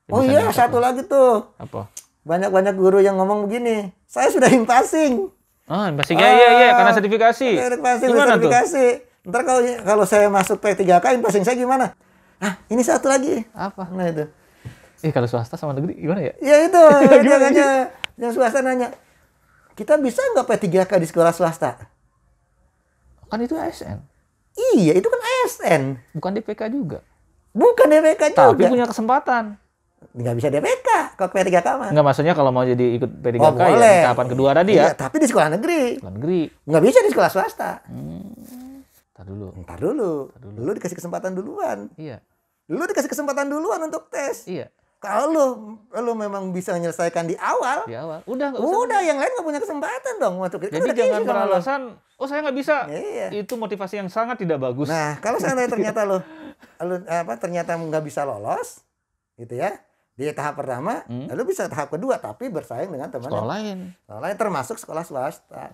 Oh iya, satu lagi tuh. Apa? Banyak guru yang ngomong begini, saya sudah passing. Passing iya, karena sertifikasi. Gimana sertifikasi? Tuh? Ntar kalau saya masuk P3K, passing saya gimana? Ini satu lagi. Apa? Nah itu. Kalau swasta sama negeri gimana ya? Ya itu, makanya yang swasta nanya, kita bisa nggak P3K di sekolah swasta? Kan itu ASN. Iya, itu kan ASN. Bukan DPK juga. Bukan DPK juga. Tapi punya kesempatan. Nggak bisa DPK kalau P3K mah. Nggak, maksudnya kalau mau jadi ikut P3K boleh. Ya tahapan kedua tadi ya. Iya, tapi di sekolah negeri. Sekolah negeri. Nggak bisa di sekolah swasta. Ntar dulu. Lu dikasih kesempatan duluan. Iya. Lu dikasih kesempatan duluan untuk tes. Iya. Kalau lu memang bisa menyelesaikan di awal. Udah, yang lain nggak punya kesempatan dong. Jadi jangan beralasan, saya nggak bisa. Iya. Itu motivasi yang sangat tidak bagus. Nah, kalau seandainya ternyata lu ternyata nggak bisa lolos, gitu ya, di tahap pertama, lu bisa tahap kedua, tapi bersaing dengan teman sekolah lain. Sekolah lain termasuk sekolah swasta.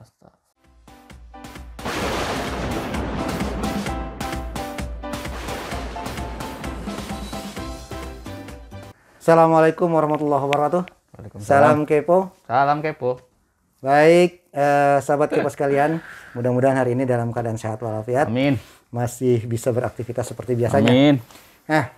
Assalamualaikum warahmatullahi wabarakatuh. Salam kepo. Salam kepo. Baik, sahabat kepo sekalian, mudah-mudahan hari ini dalam keadaan sehat walafiat. Amin. Masih bisa beraktivitas seperti biasanya. Amin. Nah,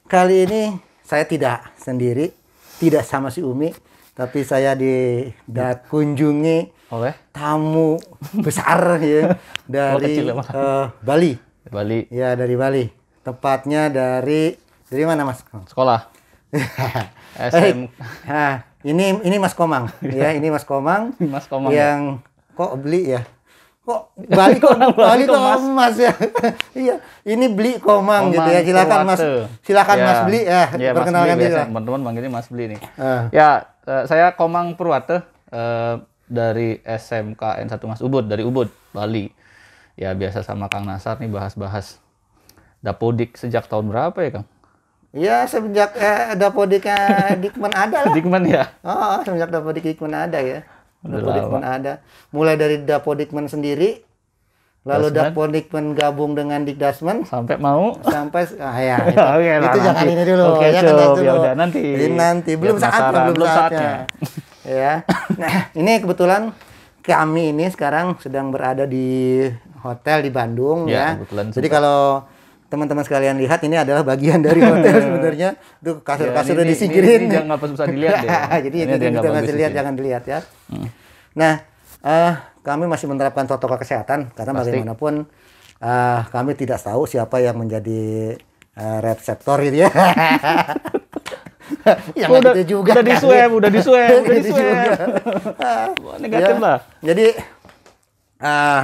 kali ini saya tidak sendiri, tidak sama si Umi, tapi saya dikunjungi oleh tamu besar ya dari Bali. Bali. Ya, dari Bali. Tepatnya dari mana, Mas? Sekolah. SM. Ini Mas Komang. Ya, ini Mas Komang. Mas Komang. Yang kok beli ya? Kok Bali kok Mas ya? Iya, ini beli Komang gitu ya. Silakan Mas Beli ya. Perkenalkan diri. Teman-teman manggilnya Mas Beli nih. Ya, saya Komang Purwate dari SMKN 1 Mas Ubud, dari Ubud, Bali. Ya, biasa sama Kang Nasar nih bahas-bahas Dapodik sejak tahun berapa ya, Kang? Ya, semenjak Dapodiknya Dikmen ada lah. Dikmen ya? Semenjak Dapodik Dikmen ada ya. Dapodikmen ada. Mulai dari Dapodikmen sendiri, lalu Dapodikmen gabung dengan Dikdasmen. Sampai ya. Itu jangan ini dulu. Oke, ya udah nanti. Nanti. Belum saatnya. Ya. Nah, ini kebetulan kami ini sekarang sedang berada di hotel di Bandung ya. Jadi kalau teman-teman sekalian lihat, ini adalah bagian dari hotel sebenarnya. Tuh kasur-kasur udah disingkirin. Ini nggak susah dilihat deh. Jadi itu nggak dilihat, jangan dilihat ya. Nah, kami masih menerapkan protokol kesehatan karena bagaimanapun kami tidak tahu siapa yang menjadi reseptor gitu ya. Yang gitu juga. Udah di swab. Negatif lah. Jadi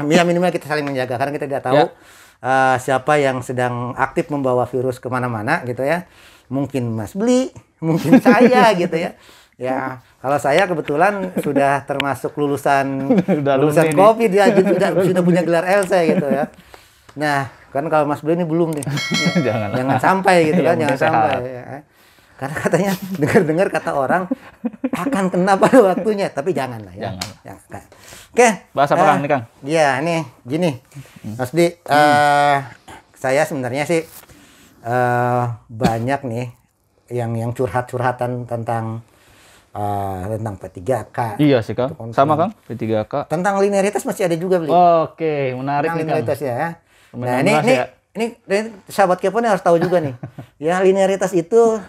minimal kita saling menjaga karena kita tidak tahu siapa yang sedang aktif membawa virus kemana-mana gitu ya. Mungkin Mas Beli, mungkin saya gitu ya. Ya, kalau saya kebetulan sudah termasuk lulusan COVID ya, sudah punya gelar LC gitu ya. Nah, kan kalau Mas Beli ini belum nih. Jangan sampai gitu kan, jangan sampai ya. Karena katanya dengar kata orang akan kena pada waktunya, tapi jangan lah ya. Jangan. Oke. Bahasa apa nih, Kang? Iya, ini gini. Mas Di, saya sebenarnya sih banyak nih yang curhatan tentang P3K. Iya sih, Kang. Sama, Kang, P3K. Tentang linearitas masih ada juga, Beli. Oke, menarik nih, Kang. Linearitas ya. Nah, ini sahabat kepo nih harus tahu juga nih. Ya, linearitas itu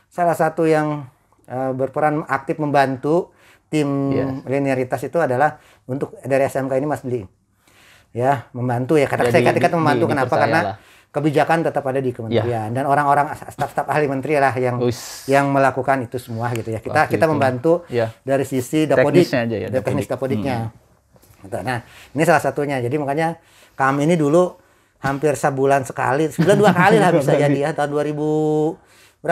salah satu yang berperan aktif membantu tim linearitas itu adalah untuk dari SMK ini Mas Beli. Ya, membantu ya. Kata saya membantu kenapa? Karena kebijakan tetap ada di kementerian dan orang-orang staf-staf ahli menteri lah yang melakukan itu semua gitu ya. Kita membantu dari sisi Dapodik, teknis Dapodiknya. Nah, ini salah satunya. Jadi makanya kami ini dulu hampir sebulan sekali, sebulan 2 kali lah bisa jadi ya, tahun 2018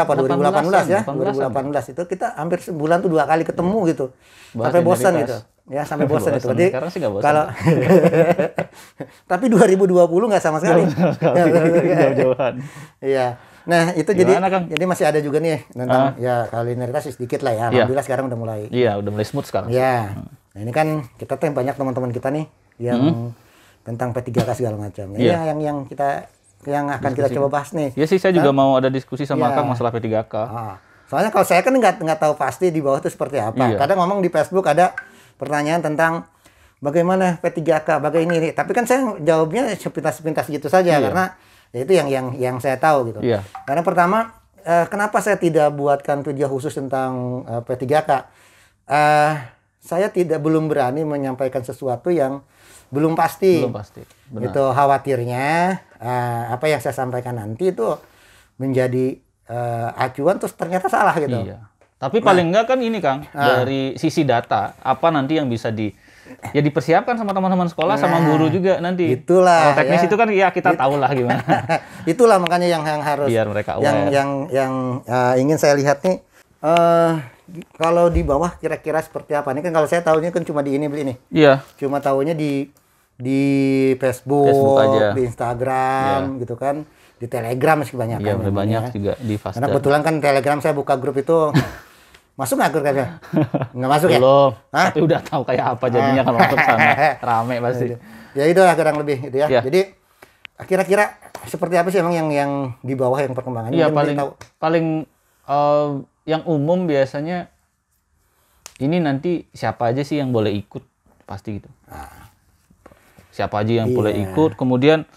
ya. 2018 itu kita hampir sebulan tuh 2 kali ketemu gitu. Sampai bosan gitu. Ya, sampai bosan itu. Jadi kalau tapi 2020 nggak sama sekali. Jauh-jauhan. Iya. Nah, itu jadi masih ada juga nih tentang ya kalau linearitas sedikit lah ya. Alhamdulillah sekarang udah mulai. Iya, udah mulai smooth sekarang. Iya. Nah, ini kan kita tuh banyak teman-teman kita nih yang tentang P3K segala macam. Ini yang kita yang akan kita coba bahas nih. Ya sih, saya juga mau ada diskusi sama Kang masalah P3K. Soalnya kalau saya kan nggak tahu pasti di bawah itu seperti apa. Kadang ngomong di Facebook ada pertanyaan tentang bagaimana P3K, bagaimana ini. Tapi kan saya jawabnya sepintas-sepintas gitu saja karena ya itu yang saya tahu gitu. Karena pertama, kenapa saya tidak buatkan video khusus tentang P3K? Saya belum berani menyampaikan sesuatu yang belum pasti. Benar. Itu khawatirnya apa yang saya sampaikan nanti itu menjadi acuan terus ternyata salah gitu. Iya. Tapi paling enggak kan ini Kang, dari sisi data apa nanti yang bisa dipersiapkan sama teman-teman sekolah sama guru juga nanti. Itulah. Kalau teknis itu kan ya kita tahu lah gimana. Itulah makanya yang harus biar mereka aware. Yang ingin saya lihat nih kalau di bawah kira-kira seperti apa? Ini kan kalau saya tahunya kan cuma di ini beli ini. Iya. Cuma tahunya di Facebook aja. Di Instagram gitu kan. Di Telegram masih banyak. Iya, banyak juga di Fast. Karena kebetulan kan Telegram saya buka grup itu masuk nggak grup kayaknya? Nggak masuk ya? Belum. Tapi udah tahu kayak apa jadinya kalau masuk sana. Rame pasti. Ya itu lah kurang lebih gitu ya. Jadi kira-kira seperti apa sih emang yang di bawah yang perkembangannya? Iya, paling yang umum biasanya ini nanti siapa aja sih yang boleh ikut pasti gitu. Siapa aja yang boleh ikut, kemudian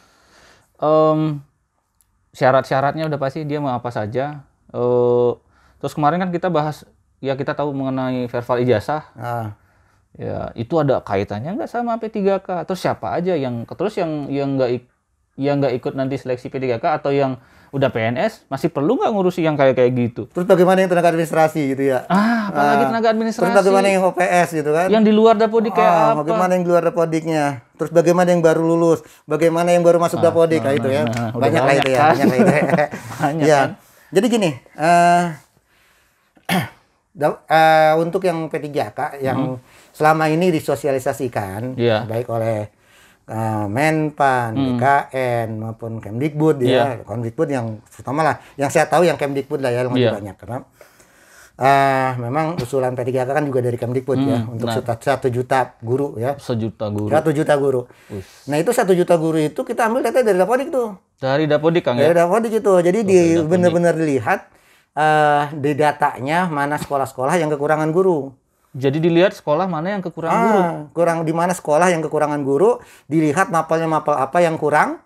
syarat-syaratnya udah pasti dia mau apa saja. Terus kemarin kan kita bahas ya kita tahu mengenai verbal ijazah. Ya itu ada kaitannya nggak sama P3K? Terus siapa aja yang nggak ikut nanti seleksi P3K atau yang udah PNS masih perlu nggak ngurusi yang kayak gitu? Terus bagaimana yang tenaga administrasi gitu ya? Apalagi tenaga administrasi. Terus bagaimana yang OPS gitu kan? Yang di luar Dapodik kayak apa? Bagaimana yang di luar Dapodiknya? Terus bagaimana yang baru lulus? Bagaimana yang baru masuk Dapodik? Itu ya. Banyak lah itu ya. Banyak ya. Kan? Jadi gini, untuk yang P3K yang selama ini disosialisasikan baik oleh Menpan, BKN maupun Kemdikbud Kemdikbud yang terutama lah, yang saya tahu yang Kemdikbud lah ya yang lebih banyak karena memang usulan P3K kan juga dari Kemdikbud ya untuk 1 juta guru ya. 1 juta guru. 1 juta guru. Nah itu 1 juta guru itu kita ambil data dari Dapodik tuh. Dari Dapodik Kang ya? Dari Dapodik itu. Jadi benar-benar dilihat di datanya mana sekolah-sekolah yang kekurangan guru. Jadi dilihat sekolah mana yang kekurangan guru. Di mana sekolah yang kekurangan guru, dilihat mapel apa yang kurang.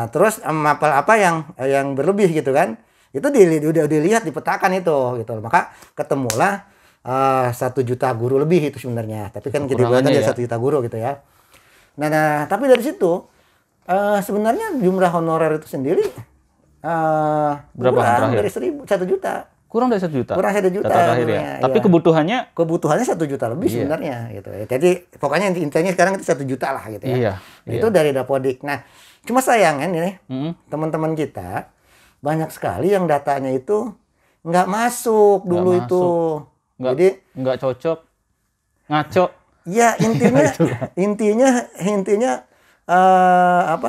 Terus mapel apa yang berlebih gitu kan. Itu udah dilihat, dipetakan itu gitu. Maka ketemulah 1 juta guru lebih itu sebenarnya. Tapi kan kita buatkan dari 1 juta guru gitu ya. Nah, tapi dari situ sebenarnya jumlah honorer itu sendiri kurang dari 1 juta. Kurang dari 1 juta. Kurang 1 juta. Terakhir ya. Tapi kebutuhannya 1 juta lebih sebenarnya gitu. Jadi pokoknya intinya sekarang itu 1 juta lah gitu ya. Itu dari Dapodik. Nah, cuma sayangnya nih teman-teman kita banyak sekali yang datanya itu nggak masuk dulu itu. Jadi nggak cocok, ngaco. Ya intinya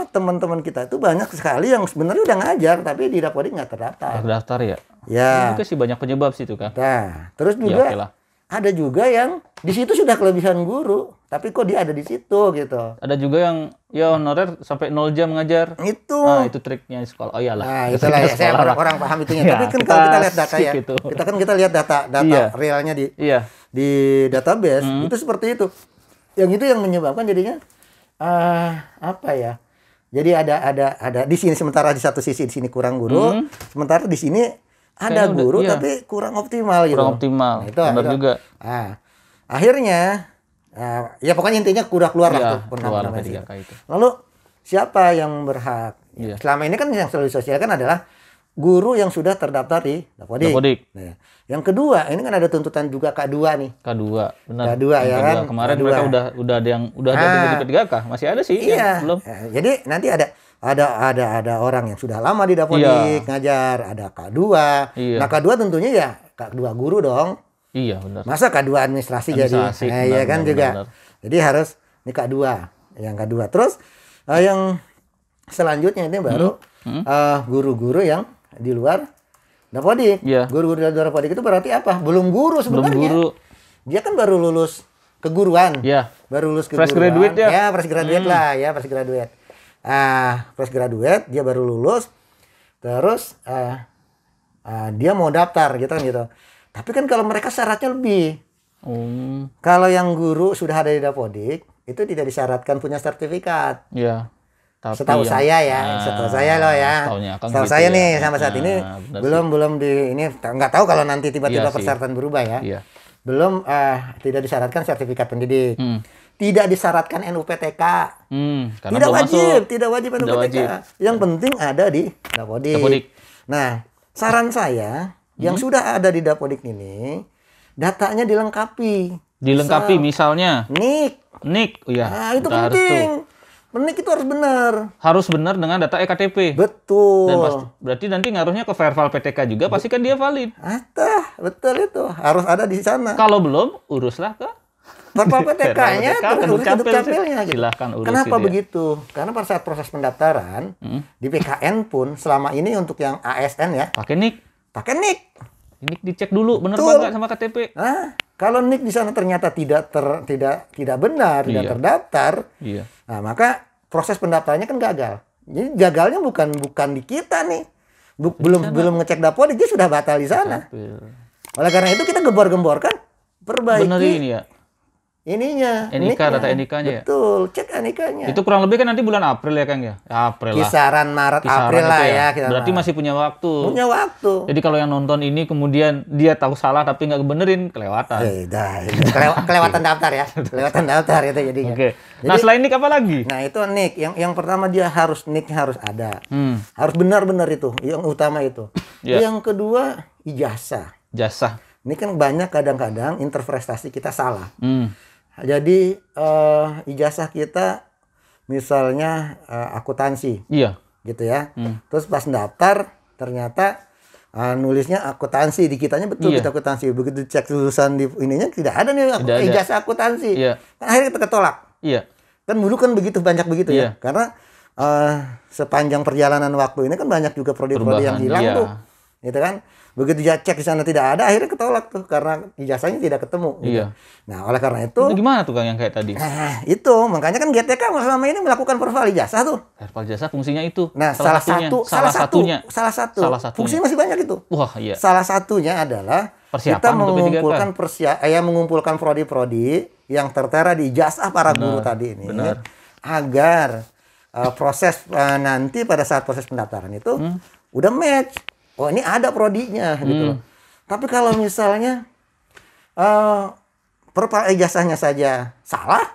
teman-teman kita itu banyak sekali yang sebenarnya udah ngajar tapi di Dapodik nggak terdaftar. Terdaftar ya. Ya. Itu sih banyak penyebab sih itu kan. Nah, terus juga ada juga yang di situ sudah kelebihan guru, tapi kok dia ada di situ gitu. Ada juga yang ya honorer sampai 0 jam ngajar. Itu. Itu triknya sekolah. Oh iyalah. Nah, itulah ya, saya orang paham itunya. Tapi kan kalau kita lihat data ya. Kita lihat data realnya di database itu seperti itu. Yang itu yang menyebabkan jadinya Jadi ada di sini sementara di satu sisi di sini kurang guru, sementara di sini ada guru tapi kurang optimal gitu. Kurang optimal. Nah, itu juga. Akhirnya ya pokoknya intinya udah keluar lah tuh P3K itu. Lalu siapa yang berhak? Selama ini kan yang selalu disosialkan adalah guru yang sudah terdaftar di Dapodik. Nah, yang kedua, ini kan ada tuntutan juga K2 nih. K2, benar. K2 ya kan. Kemarin mereka udah ada yang ada di P3K, masih ada sih yang belum. Jadi nanti ada orang yang sudah lama di Dapodik ngajar, ada K2. Nah, K2 tentunya ya K2 guru dong. Iya, benar. Masa K2 administrasi jadi. Iya kan juga. Jadi harus ini K2, yang K2. Terus yang selanjutnya ini baru guru-guru yang di luar Dapodik. Guru-guru di luar Dapodik itu berarti apa? Belum guru sebenarnya. Belum guru. Dia kan baru lulus keguruan. Baru lulus keguruan. Fresh graduate ya? Ya, fresh graduate lah ya, fresh graduate. fresh graduate, dia baru lulus, terus dia mau daftar gitu kan gitu. Tapi kan kalau mereka syaratnya lebih. Kalau yang guru sudah ada di Dapodik, itu tidak disyaratkan punya sertifikat. Iya. Setahu saya ya, setahu saya loh ya. Setahu saya gitu nih ya. sampai saat ini belum di ini nggak tahu kalau nanti tiba-tiba persyaratan berubah ya. Iya. Belum tidak disyaratkan sertifikat pendidik. Tidak disyaratkan NUPTK. Tidak wajib NUPTK. Yang penting ada di Dapodik. Nah, saran saya yang sudah ada di Dapodik ini datanya dilengkapi. Misalnya NIK. Oh ya. Nah, itu penting. NIK itu harus benar. Harus benar dengan data EKTP. Betul. Dan berarti nanti ngaruhnya ke Verval PTK juga, pasti kan dia valid. Betul itu. Harus ada di sana. Kalau belum, uruslah ke Verval PTK-nya, terus urus dukcapilnya. Gitu. Silahkan urus. Kenapa begitu? Karena pada saat proses pendaftaran, di PKN pun selama ini untuk yang ASN ya. Pakai NIK. NIK dicek dulu, benar nggak sama KTP. Nah, kalau NIK di sana ternyata tidak benar, tidak terdaftar, nah maka proses pendaftarannya kan gagal. Jadi gagalnya bukan di kita nih, belum ngecek Dapodik, dia sudah batal di sana. Oleh karena itu kita gembor-gemborkan, perbaiki. Bener ini ya. Ininya, data NIK-nya ya. Betul, cek NIK-nya. Itu kurang lebih kan nanti bulan April ya Kang ya? April lah. Kisaran Maret, April lah ya. Berarti masih punya waktu. Jadi kalau yang nonton ini kemudian dia tahu salah tapi nggak benerin, kelewatan. Kelewatan daftar ya. Kelewatan daftar itu jadinya. Oke. Nah, selain NIK apa lagi? Nah, itu NIK. Yang pertama dia NIK-nya harus ada. Harus benar-benar itu, yang utama itu. Yang kedua, ijazah. Ini kan banyak kadang-kadang interpretasi kita salah. Jadi ijazah kita misalnya akuntansi, gitu ya. Terus pas daftar ternyata nulisnya akuntansi, di kitanya betul kita akuntansi. Begitu cek lulusan di ininya tidak ada nih ijazah akuntansi. Kan akhirnya kita ketolak. Kan dulu kan banyak begitu ya. Karena sepanjang perjalanan waktu ini kan banyak juga prodi-prodi yang hilang tuh, gitu kan. Begitu dia cek di sana tidak ada, akhirnya ketolak tuh karena ijazahnya tidak ketemu. Gitu. Nah, oleh karena itu gimana tuh Kang yang kayak tadi? Nah, itu makanya kan GTK selama ini melakukan verval ijazah tuh. Verval ijazah fungsinya itu. Nah, salah satunya. Fungsinya masih banyak itu. Wah, iya. Salah satunya adalah kita mengumpulkan prodi-prodi yang tertera di ijazah para guru tadi ini. Agar proses nanti pada saat proses pendaftaran itu udah match. Oh, ini ada prodinya gitu loh. Tapi kalau misalnya perpal ijazahnya saja salah,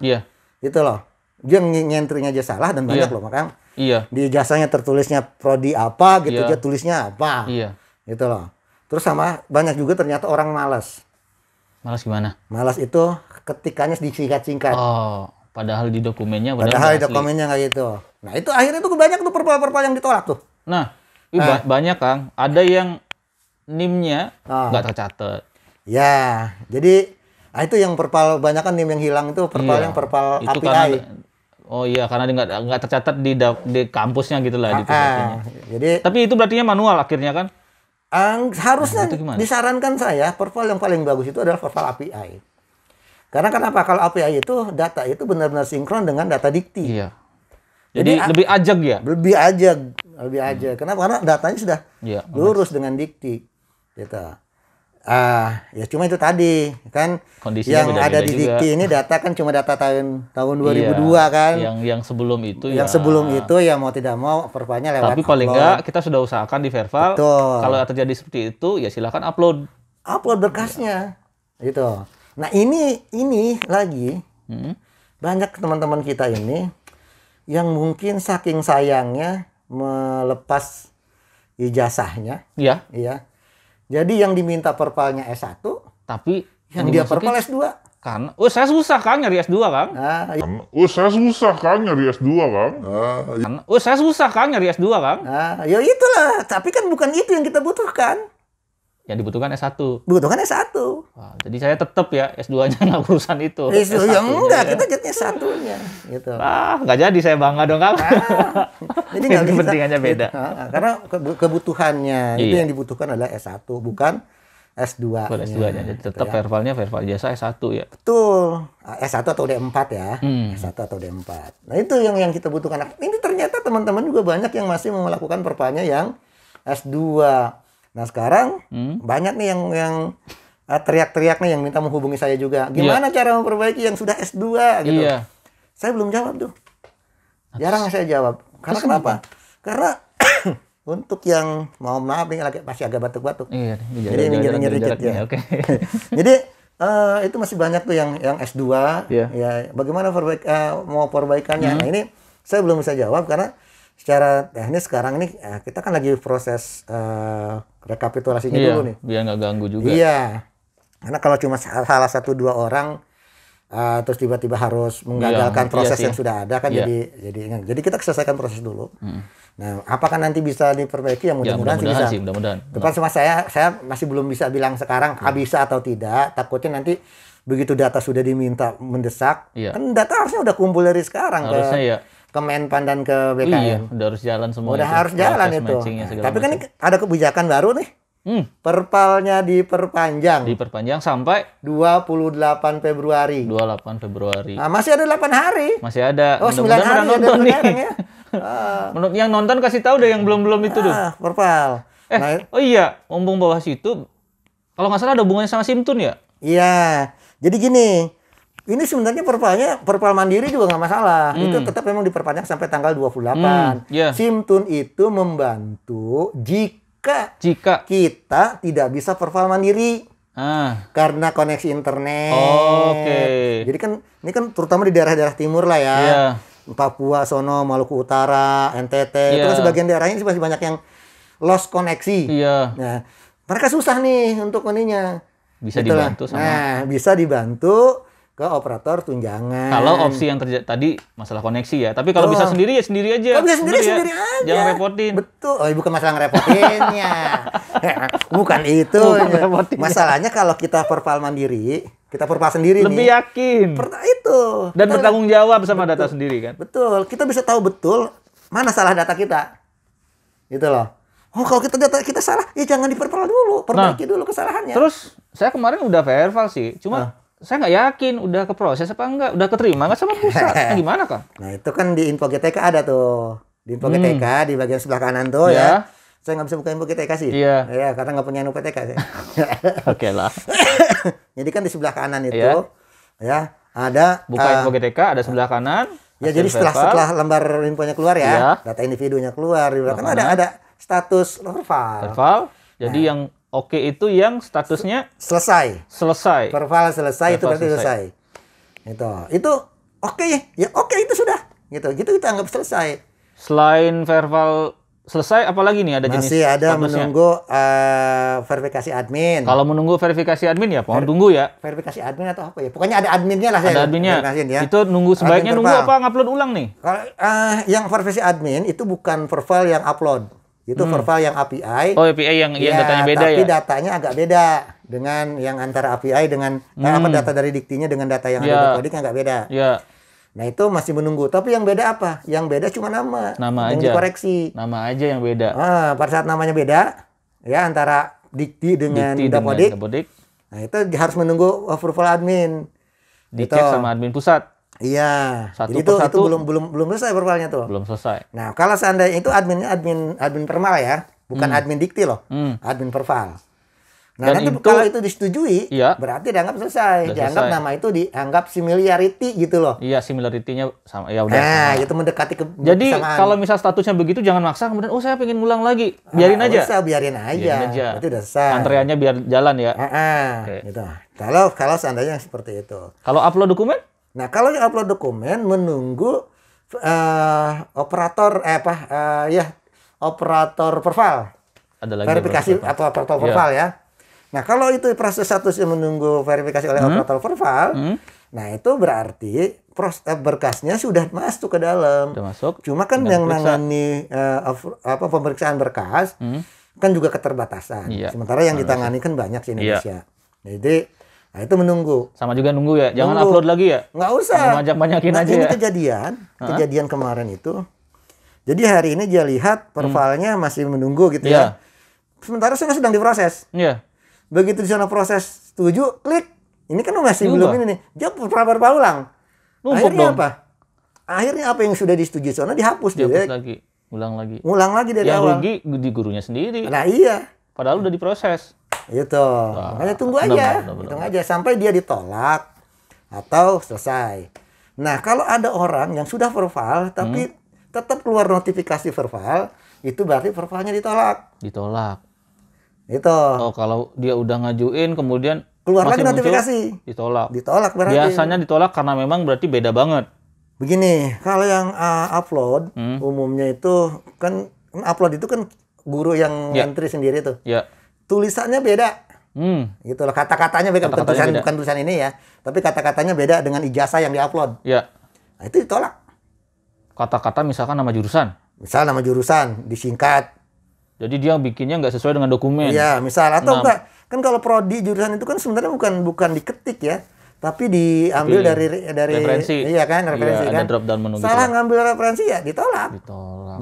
gitu loh. Dia nyentrinya aja salah dan banyak loh, makanya di ijazahnya tertulisnya prodi apa gitu, dia tulisnya apa, gitu loh. Terus sama banyak juga ternyata orang malas. Malas gimana? Malas itu ketikannya disingkat-singkat. Oh, padahal di dokumennya nggak gitu. Nah, itu akhirnya tuh banyak tuh perpal-perpal yang ditolak tuh. Nah, banyak Kang, ada yang NIM-nya nggak tercatat. Ya, jadi itu yang perpal banyak kan NIM yang hilang itu yang perpal itu API. Karena dia nggak tercatat di kampusnya gitu lah. Jadi, tapi itu berarti manual akhirnya kan? Harusnya disarankan saya perpal yang paling bagus itu adalah perpal API. Karena kenapa? Kalau API itu data itu benar-benar sinkron dengan data dikti. Jadi lebih ajak ya? Lebih ajak. Kenapa? Karena datanya sudah lurus dengan dikti. Gitu. Ya cuma itu tadi kan kondisinya yang ada di dikti ini data kan cuma data tahun 2002 kan. Yang sebelum itu sebelum itu ya mau tidak mau perpalnya lewat. Tapi paling enggak kita sudah usahakan di Verval. Kalau terjadi seperti itu ya silakan upload berkasnya. Gitu. Nah, ini lagi banyak teman-teman kita ini yang mungkin saking sayangnya melepas ijazahnya. Iya. Jadi yang diminta perpalnya S1, tapi yang dia perpal S2. Karena saya susah Kang nyari S2 Kang. Saya susah Kang nyari S2 Kang. Ya itulah, tapi kan bukan itu yang kita butuhkan. Yang dibutuhkan S1. Wah, jadi saya tetap ya S2-nya nggak urusan itu. S2 yang enggak, kita jadinya S1-nya gitu. Nggak jadi saya bangga dong Kang. Jadi nggak bisa. Kepentingannya beda. Karena kebutuhannya itu yang dibutuhkan adalah S1, bukan S2. S2-nya. Jadi tetap vervalnya verval jasa S1 ya. Betul. S1 atau D4 ya. S1 atau D4. Nah, itu yang kita butuhkan. Ini ternyata ternyata teman-teman juga banyak yang masih mau melakukan perpalnya yang S2. Nah sekarang banyak nih yang teriak-teriak nih yang minta menghubungi saya juga. Gimana cara memperbaiki yang sudah S2 gitu. Saya belum jawab tuh. Jarang saya jawab. Karena kenapa? Karena untuk yang maaf nih masih agak batuk-batuk. Jadi nyeri dikit ya. Oke. Jadi itu masih banyak tuh yang S2 ya bagaimana mau perbaikannya. Nah ini saya belum bisa jawab karena secara teknis sekarang ini kita kan lagi proses rekapitulasinya dulu nih. Biar nggak ganggu juga. Iya. Karena kalau cuma salah 1-2 orang terus tiba-tiba harus menggagalkan proses yang sudah ada kan jadi kita selesaikan proses dulu. Nah, apakah nanti bisa diperbaiki? Ya mudah-mudahan sih bisa. Mudah-mudahan. Tepat sama saya masih belum bisa bilang sekarang bisa atau tidak. Takutnya nanti begitu data sudah diminta mendesak, kan data harusnya udah kumpul dari sekarang ke Menpan dan ke BKN. Iya, udah harus jalan semua. Udah harus jalan itu. Tapi kan ada kebijakan baru nih. Perpalnya diperpanjang. Diperpanjang sampai 28 Februari. 28 Februari. Nah, masih ada 8 hari. Masih ada. Oh, 9 hari nonton nih. Ya. Menurut yang nonton kasih tahu deh yang belum itu tuh. Perpal. Oh iya, ngomong bawah situ. Kalau nggak salah ada hubungannya sama Simtun ya? Iya. Jadi gini, ini sebenarnya perpal mandiri juga nggak masalah. Itu tetap memang diperpanjang sampai tanggal 28. Simtun itu membantu jika kita tidak bisa perpal mandiri. Karena koneksi internet. Jadi kan ini kan terutama di daerah-daerah timur lah ya. Papua, sono, Maluku Utara, NTT. Itu kan sebagian daerahnya masih banyak yang lost koneksi. Nah, mereka susah nih untuk ininya. Bisa dibantu sama. Nah, bisa dibantu ke operator tunjangan. Kalau opsi yang terjadi tadi masalah koneksi ya. Tapi kalau bisa sendiri ya sendiri aja. Kalau bisa sendiri aja. Jangan repotin. Betul. Bukan masalah ngerepotinnya. Bukan itu. Masalahnya kalau kita perpal mandiri, kita perpal sendiri lebih yakin. Itu. Dan bertanggung jawab sama data sendiri kan. Betul. Kita bisa tahu betul mana salah data kita. Gitu loh. Oh, kalau kita salah, ya jangan diperpal dulu. Perbaiki dulu kesalahannya. Terus, saya kemarin udah verval sih. Cuma saya nggak yakin udah keproses apa enggak, udah keterima nggak sama pusat. Nah, gimana Kang? Nah itu kan di Info GTK ada tuh, di Info GTK di bagian sebelah kanan tuh ya. Saya nggak bisa buka Info GTK sih. Ya karena nggak punya Info GTK sih. Oke lah. Jadi kan di sebelah kanan itu ya ada buka Info GTK ada sebelah kanan. Ya jadi setelah lembar infonya keluar ya, data individunya keluar di belakang ada status perval. Jadi yang oke itu yang statusnya selesai. Perval selesai itu berarti selesai. Itu oke ya oke itu sudah. Gitu kita anggap selesai. Selain verbal selesai apalagi nih ada jenis? Masih ada menunggu verifikasi admin. Kalau menunggu verifikasi admin ya mohon tunggu ya. Verifikasi admin atau apa ya? Pokoknya ada adminnya lah. Ada adminnya. Ya. Itu sebaiknya nunggu apa ngupload ulang nih? Kalau yang verifikasi admin itu bukan verbal yang upload. Itu verbal yang API. Oh, API yang datanya beda tapi datanya agak beda dengan yang antara API dengan data dari diktinya dengan data yang ada di coding agak beda. Nah, itu masih menunggu. Tapi yang beda apa? Yang beda cuma nama. Yang aja. Dikoreksi. Nama aja yang beda. Pada saat namanya beda ya antara dikti dengan dapodik. Nah, itu harus menunggu approval admin. Dicek sama admin pusat. Iya. Jadi itu belum selesai verbalnya tuh. Belum selesai. Nah, kalau seandainya itu admin permal ya, bukan admin dikti loh. Admin perval. Nah, nanti kalau itu disetujui, berarti dianggap selesai. Dianggap nama itu dianggap similarity gitu loh. Iya, similarity-nya sama ya udah. Nah, itu mendekati Jadi kalau misal statusnya begitu jangan maksa kemudian saya pengen ngulang lagi. Biarin aja. Biarin aja. Itu udah selesai. Antreannya biar jalan ya. Gitu. Kalau seandainya seperti itu. Kalau upload dokumen? Nah, kalau yang upload dokumen menunggu operator perval. Ada lagi verifikasi atau operator perval ya. Nah, kalau itu proses statusnya menunggu verifikasi oleh operator perval, nah itu berarti berkasnya sudah masuk ke dalam. Sudah masuk. Cuma kan yang nangani pemeriksaan berkas kan juga keterbatasan. Sementara yang ditangani kan banyak di Indonesia. Jadi nah itu menunggu. Sama juga nunggu ya. Jangan upload lagi ya. Nggak usah. Banyak-banyakin aja ini ya. kejadian kemarin itu. Jadi hari ini dia lihat pervalnya masih menunggu gitu ya. Sementara sedang diproses. Begitu di sana proses setuju, klik. Ini kan masih belum ini nih. Dia perpal ulang. Numpuk akhirnya dong. apa? Akhirnya apa yang sudah disetujui soalnya dihapus lagi, ulang lagi dari awal. Yang rugi di gurunya sendiri. Nah iya. Padahal udah diproses. Itu. Makanya tunggu aja. Hitung aja sampai dia ditolak atau selesai. Nah, kalau ada orang yang sudah verbal tapi tetap keluar notifikasi verbal, itu berarti verbalnya ditolak. Itu. Oh, kalau dia udah ngajuin kemudian keluar lagi notifikasi. Ditolak berarti. Biasanya ditolak karena memang berarti beda banget. Begini, kalau yang upload umumnya itu kan upload itu kan guru yang entry sendiri tuh. Tulisannya beda. Gitu loh, kata-katanya beda. Bukan tulisan ini ya, tapi kata-katanya beda dengan ijazah yang diupload. Nah, itu ditolak. Kata-kata misalkan nama jurusan. Misal nama jurusan disingkat. Jadi dia bikinnya nggak sesuai dengan dokumen. Iya, misal atau enggak. Kan kalau prodi jurusan itu kan sebenarnya bukan diketik ya, tapi diambil dari referensi. Iya kan, referensi kan. Ada drop down menu salah gitu. Ngambil referensi ya ditolak.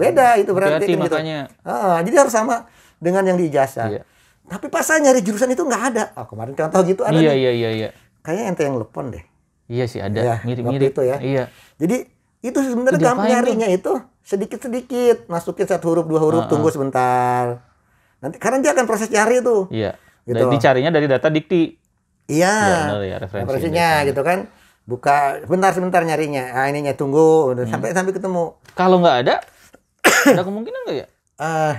Beda itu berarti kan makanya. Gitu. Jadi harus sama dengan yang di ijazah. Tapi pas saya nyari jurusan itu nggak ada. Kemarin contoh gitu ada. Iya. Kayaknya ente yang lepon deh. Iya sih ada. Mirip-mirip itu ya. Iya. Jadi itu sebenarnya kamu nyarinya itu sedikit-sedikit, masukin 1 huruf 2 huruf, tunggu sebentar. Nanti karena dia akan proses cari itu. Iya. Gitu. Dan dicarinya dari data dikti. Iya. Ya, referensinya gitu kan. Buka sebentar nyarinya. Ininya tunggu sampai ketemu. Kalau nggak ada kemungkinan nggak ya?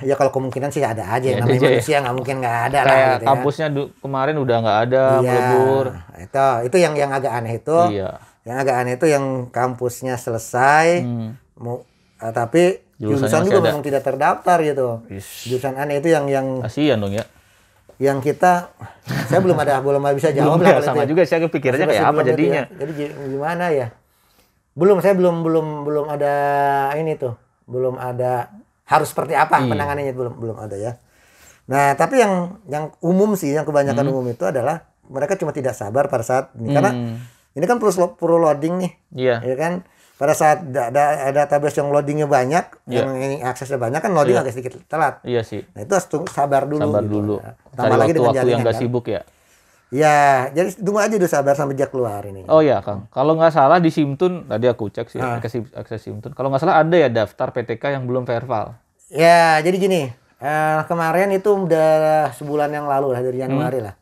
Ya kalau kemungkinan sih ada aja. Namanya manusia nggak mungkin nggak ada lah. Gitu kampusnya kemarin udah nggak ada, melebur. Itu yang agak aneh itu. Iya. Yang agak aneh itu yang kampusnya selesai, tapi jurusan juga memang tidak terdaftar gitu. Jurusan aneh itu yang kasihan dong ya. Yang kita, saya belum bisa jawab lah. Sama juga saya kepikirannya kayak apa jadinya. Jadi gimana ya? Saya belum ada ini tuh, belum ada harus seperti apa penanganannya belum ada ya. Nah tapi yang umum sih, yang kebanyakan umum itu adalah mereka cuma tidak sabar pada saat ini karena ini kan perlu loading nih, ya kan. Pada saat database yang loadingnya banyak, yang ini aksesnya banyak kan loading agak sedikit telat. Iya sih. Nah itu harus sabar dulu. Ya. Tambah lagi dengan waktu yang nggak sibuk ya. Ya, jadi tunggu aja dulu sabar sampai dia keluar ini. Oh ya Kang, kalau nggak salah di Simtun tadi aku cek sih akses Simtun. Kalau nggak salah ada ya daftar PTK yang belum verbal. Ya, jadi gini, kemarin itu udah sebulan yang lalu lah dari Januari lah.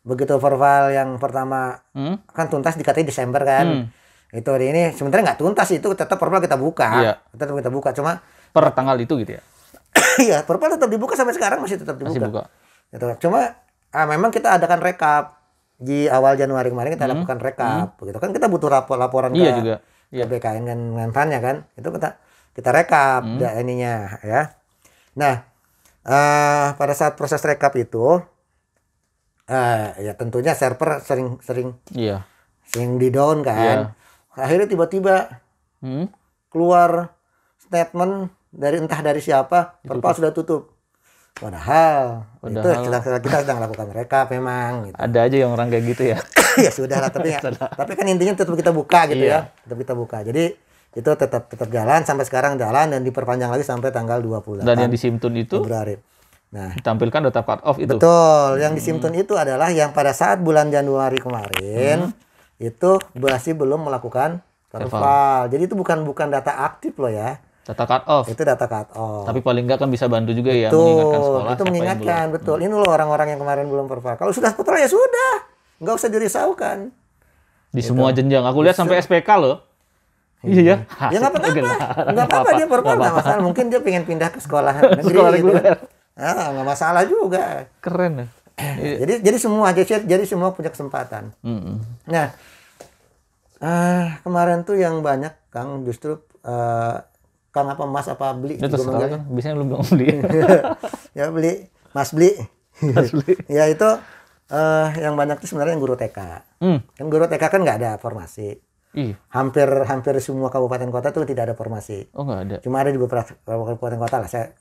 Begitu verbal yang pertama kan tuntas dikatain Desember kan. Itu hari ini sebenarnya nggak tuntas itu tetap verbal kita buka. Tetap kita buka cuma per tanggal itu gitu ya. Iya, verbal tetap dibuka sampai sekarang masih tetap dibuka. Masih buka. Gitu. Cuma memang kita adakan rekap di awal Januari kemarin kita lakukan rekap. Begitu kan kita butuh laporan ke BKN dan Menpannya kan. Itu kita rekap ininya ya. Nah, pada saat proses rekap itu ya tentunya server sering di down kan. Akhirnya tiba-tiba keluar statement entah dari siapa, verbal sudah tutup. Padahal itu kita sedang lakukan rekap memang. Gitu. Ada aja yang orang kayak gitu ya. Ya sudah lah, tapi kan intinya tetap kita buka gitu ya. Tetap kita buka. Jadi itu tetap jalan sampai sekarang jalan dan diperpanjang lagi sampai tanggal 28. Dan yang di Simtun itu Februari. Nah, ditampilkan data cut off itu. Betul. Yang di Simtun itu adalah yang pada saat bulan Januari kemarin itu masih belum melakukan verbal. Jadi itu bukan data aktif loh ya. Data cut off. Itu data cut off. Tapi paling nggak kan bisa bantu juga ya mengingatkan sekolah. Itu mengingatkan, betul. Ini loh orang-orang yang kemarin belum verbal. Kalau sudah verbal ya sudah. Nggak usah dirisaukan. Di semua jenjang. Aku lihat sampai SPK loh. Iya ya. Ya nggak apa-apa. Nggak apa-apa dia verbal nggak masalah. Mungkin dia pengen pindah ke sekolah negeri. Sekolah reguler. Nggak masalah juga. Keren ya. Jadi semua punya kesempatan. Nah, kemarin tuh yang banyak Kang justru Kang apa Mas apa beli? Itu terserah kan. Biasanya lu belum beli. Ya beli, Mas beli. Ya itu yang banyak itu sebenarnya yang guru TK. Kan guru TK kan nggak ada formasi. Hampir semua kabupaten kota itu tidak ada formasi. Oh nggak ada. Cuma ada di beberapa kabupaten kota lah. Saya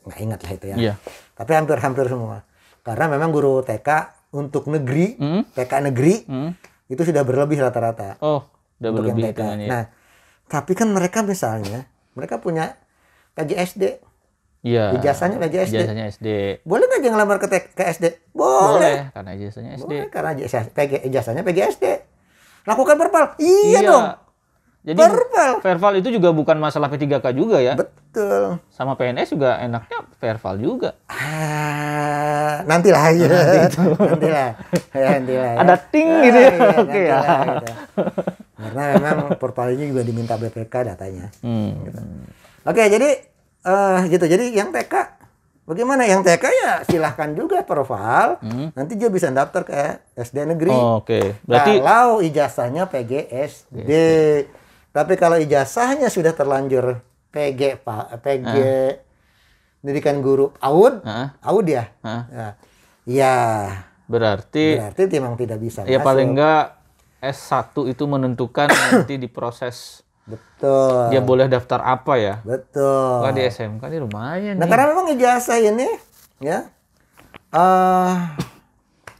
nggak ingat lah itu ya. Iya. Tapi hampir semua. Karena memang guru TK untuk negeri, TK negeri itu sudah berlebih rata-rata. Oh, udah berlebih hitungannya. Nah, tapi kan mereka misalnya mereka punya PGSD. Iya. Ijazahnya PGSD. Ijazahnya SD. Boleh nggak dia ngelamar ke SD? Boleh. Karena ijazahnya SD. Boleh, karena ijazahnya PGSD. Lakukan verbal. Iya dong. Jadi verbal itu juga bukan masalah P3K juga ya? Betul. Sama PNS juga enaknya verbal juga. Nantilah ya. Nantilah. Ya. Ada ting gitu ya. Iya, Oke ya. Gitu. Karena memang verbal ini juga diminta BPK datanya. Gitu. Oke, jadi gitu. Jadi yang TK bagaimana? Yang TK ya silahkan juga profil. Nanti dia bisa daftar ke SD negeri. Oke. Berarti kalau ijazahnya PGSD. Tapi kalau ijazahnya sudah terlanjur PG pendidikan guru AUD ya. Ya. Berarti memang tidak bisa. Ya masuk. Paling enggak S1 itu menentukan nanti di proses. Betul. Dia boleh daftar apa ya? Betul. Wah, di SMK ini lumayan. Nah, karena memang ijazah ini ya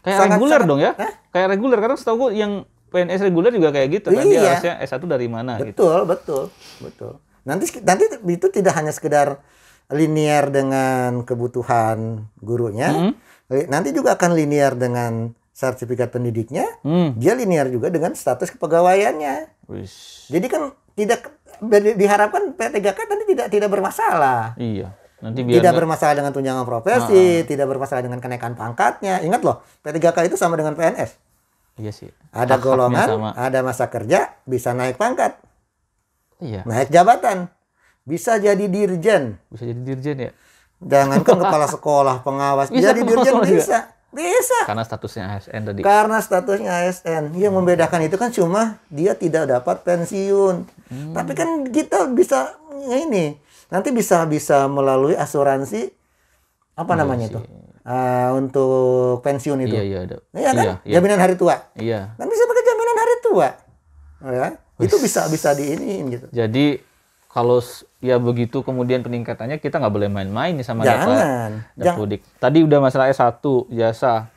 kayak reguler dong ya? Kayak reguler, karena setahu gue yang PNS reguler juga kayak gitu kan, dia harusnya S1 dari mana betul, gitu. Betul. Nanti itu tidak hanya sekedar linear dengan kebutuhan gurunya. Nanti juga akan linear dengan sertifikat pendidiknya. Dia linear juga dengan status kepegawaiannya. Jadi kan tidak diharapkan P3K tadi tidak bermasalah. Iya. Nanti tidak bermasalah dengan tunjangan profesi, tidak bermasalah dengan kenaikan pangkatnya. Ingat loh, P3K itu sama dengan PNS. Iya sih. Ada golongan, ada masa kerja, bisa naik pangkat. Iya. Naik jabatan. Bisa jadi dirjen. Bisa jadi dirjen ya? Jangankan kepala sekolah, pengawas. Jadi dirjen bisa. Bisa. Karena statusnya ASN tadi. Karena statusnya ASN. Yang membedakan itu kan cuma dia tidak dapat pensiun. Tapi kan kita bisa ini. Nanti bisa melalui asuransi apa namanya itu? Untuk pensiun itu. Iya, ada. Iya kan? Jaminan hari tua. Iya. Kan bisa pakai jaminan hari tua. Ya. Itu bisa diiniin gitu. Jadi kalau ya begitu kemudian peningkatannya, kita nggak boleh main-main nih sama Dapodik. Tadi udah masalah S1 jasa.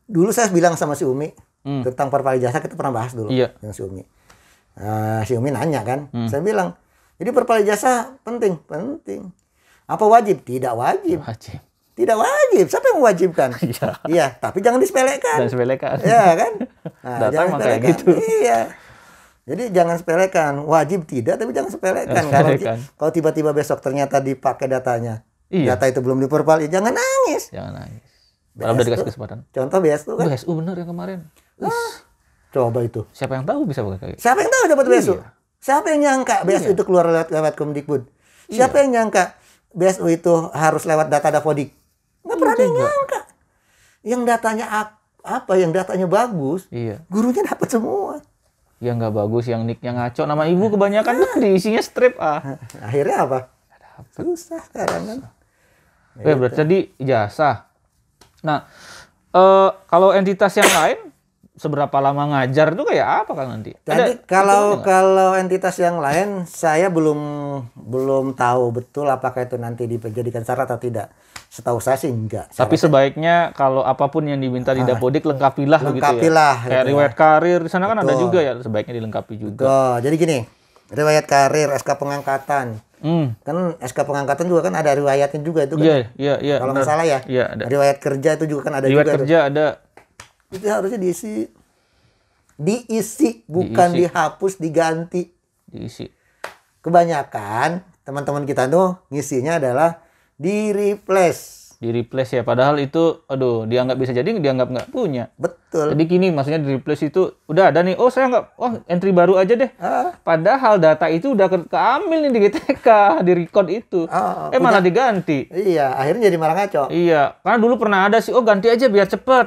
Dulu saya bilang sama si Umi tentang perpal jasa, kita pernah bahas dulu dengan si Umi. Si Umi nanya kan, saya bilang, jadi perpal jasa penting. Apa wajib? Tidak wajib. Tidak wajib. Siapa yang mewajibkan? Iya, tapi jangan disepelekan. Jangan sepelekan. Iya kan? Nah, jangan kayak gitu. Iya. Jadi jangan sepelekan. Wajib tidak, tapi jangan sepelekan. Kalau tiba-tiba besok ternyata dipakai datanya, data itu belum diperpal, ya jangan nangis. Jangan nangis. Kalau udah dikasih kesempatan. Contoh BSU kan? BSU bener yang kemarin. Coba itu. Siapa yang tahu bisa pakai kayak gitu? Siapa yang tahu dapat BSU? Siapa yang nyangka BSU itu keluar lewat Kemdikbud? Siapa yang nyangka BSU itu harus lewat data Dapodik? Nggak pernah nyangka. Yang datanya yang datanya bagus, gurunya dapat semua. Yang nggak bagus, yang nicknya ngaco, nama ibu kebanyakan diisinya strip Akhirnya apa? Susah sekarang kan. Berarti tadi ijazah. Nah, kalau entitas yang lain seberapa lama ngajar tuh kayak apa kan nanti? Jadi kalau entitas yang lain saya belum tahu betul apakah itu nanti dijadikan syarat atau tidak. Setahu saya sih enggak. Tapi sebaiknya kalau apapun yang diminta di Dapodik lengkapilah gitu ya. Kayak gitu riwayat karir di sana kan ada juga ya, sebaiknya dilengkapi juga. Jadi gini, riwayat karir, SK pengangkatan. Kan SK pengangkatan juga kan ada riwayatnya juga itu kan. Iya. Kalau nggak salah ya. Iya, ada. Riwayat kerja itu juga kan ada riwayat juga. Riwayat kerja ada. Itu harusnya diisi, bukan dihapus, diganti. Diisi. Kebanyakan teman-teman kita tuh ngisinya adalah di replace ya, padahal itu dianggap bisa jadi dianggap nggak punya. Betul. Jadi gini, maksudnya di replace itu udah ada nih, saya nggak, entry baru aja deh. Padahal data itu udah keambil nih di GTK, di record itu. Malah diganti. Iya, akhirnya jadi malah ngaco. Iya, karena dulu pernah ada sih, ganti aja biar cepet.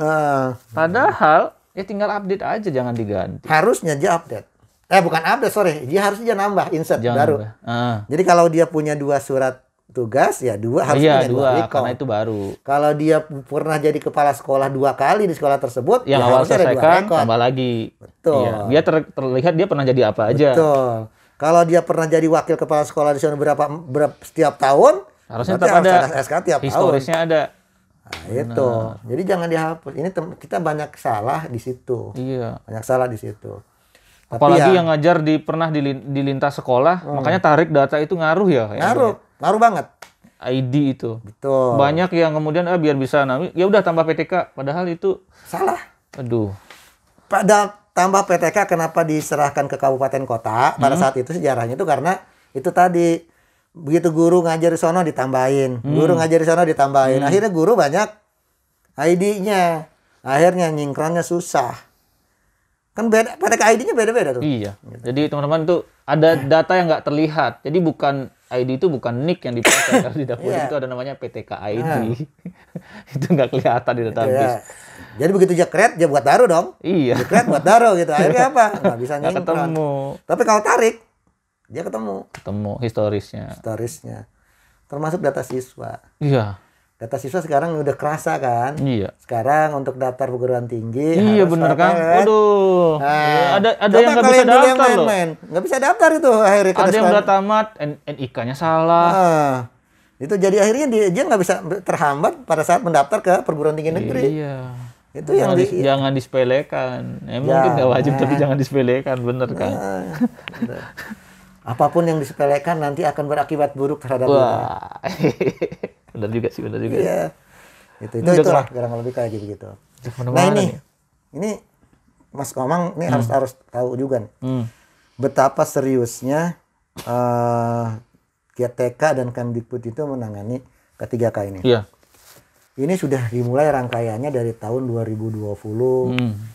Padahal ya tinggal update aja, jangan diganti. Harusnya dia update. Bukan update, sorry. Dia harusnya nambah, insert baru. Jadi kalau dia punya 2 surat tugas, ya 2 harus punya 2 karena itu baru. Kalau dia pernah jadi kepala sekolah 2 kali di sekolah tersebut, yang awal selesaikan tambah lagi. Betul. Iya, biar terlihat dia pernah jadi apa aja. Betul. Kalau dia pernah jadi wakil kepala sekolah di sana berapa setiap tahun, harusnya tetap ada SK tiap historisnya tahun. ada. Itu. Jadi jangan dihapus. Ini kita banyak salah di situ. Iya. Banyak salah di situ. Apalagi yang ngajar pernah di lintas sekolah, makanya tarik data itu ngaruh ya. Ngaruh banget. ID itu. Betul. Banyak yang kemudian biar bisa ya udah tambah PTK, padahal itu salah. Aduh. tambah PTK kenapa diserahkan ke kabupaten kota pada saat itu sejarahnya itu karena itu tadi begitu guru ngajar di sono ditambahin, guru ngajar di sono ditambahin. Akhirnya guru banyak ID-nya. Akhirnya nyingkronnya susah. Kan beda, PTK ID-nya beda-beda tuh. Iya. Jadi teman-teman tuh ada data yang nggak terlihat. Jadi bukan ID itu bukan nick yang dipakai. Kalau di dapur itu ada namanya PTK ID. Itu nggak kelihatan di database. Ya. Jadi begitu jekret, dia buat baru dong. Iya. Jekret buat baru gitu. Akhirnya apa? Nggak bisa Nggak nyingkron. ketemu. Tapi kalau tarik, dia ketemu. Ketemu historisnya. Historisnya. Termasuk data siswa. Iya. Data siswa sekarang udah kerasa kan? Iya. Sekarang untuk daftar perguruan tinggi Iya harus bener apa, kan? Waduh. Nah, Ada yang nggak bisa daftar loh. Nggak bisa daftar itu akhirnya. Ada yang udah tamat, NIK-nya salah. Nah, itu jadi akhirnya dia nggak bisa terhambat pada saat mendaftar ke perguruan tinggi negeri. Iya. Itu yang jangan disepelekan. Mungkin nggak wajib tapi jangan disepelekan, bener kan? Bener. Apapun yang disepelekan nanti akan berakibat buruk terhadap Wah. Benar juga sih, benar juga. Iya. Itulah kurang lebih kayak gitu. Nah ini Mas Komang ini harus tahu juga nih. Betapa seriusnya GTK dan Kemdikbud itu menangani K3K ini. Iya. Ini sudah dimulai rangkaiannya dari tahun 2020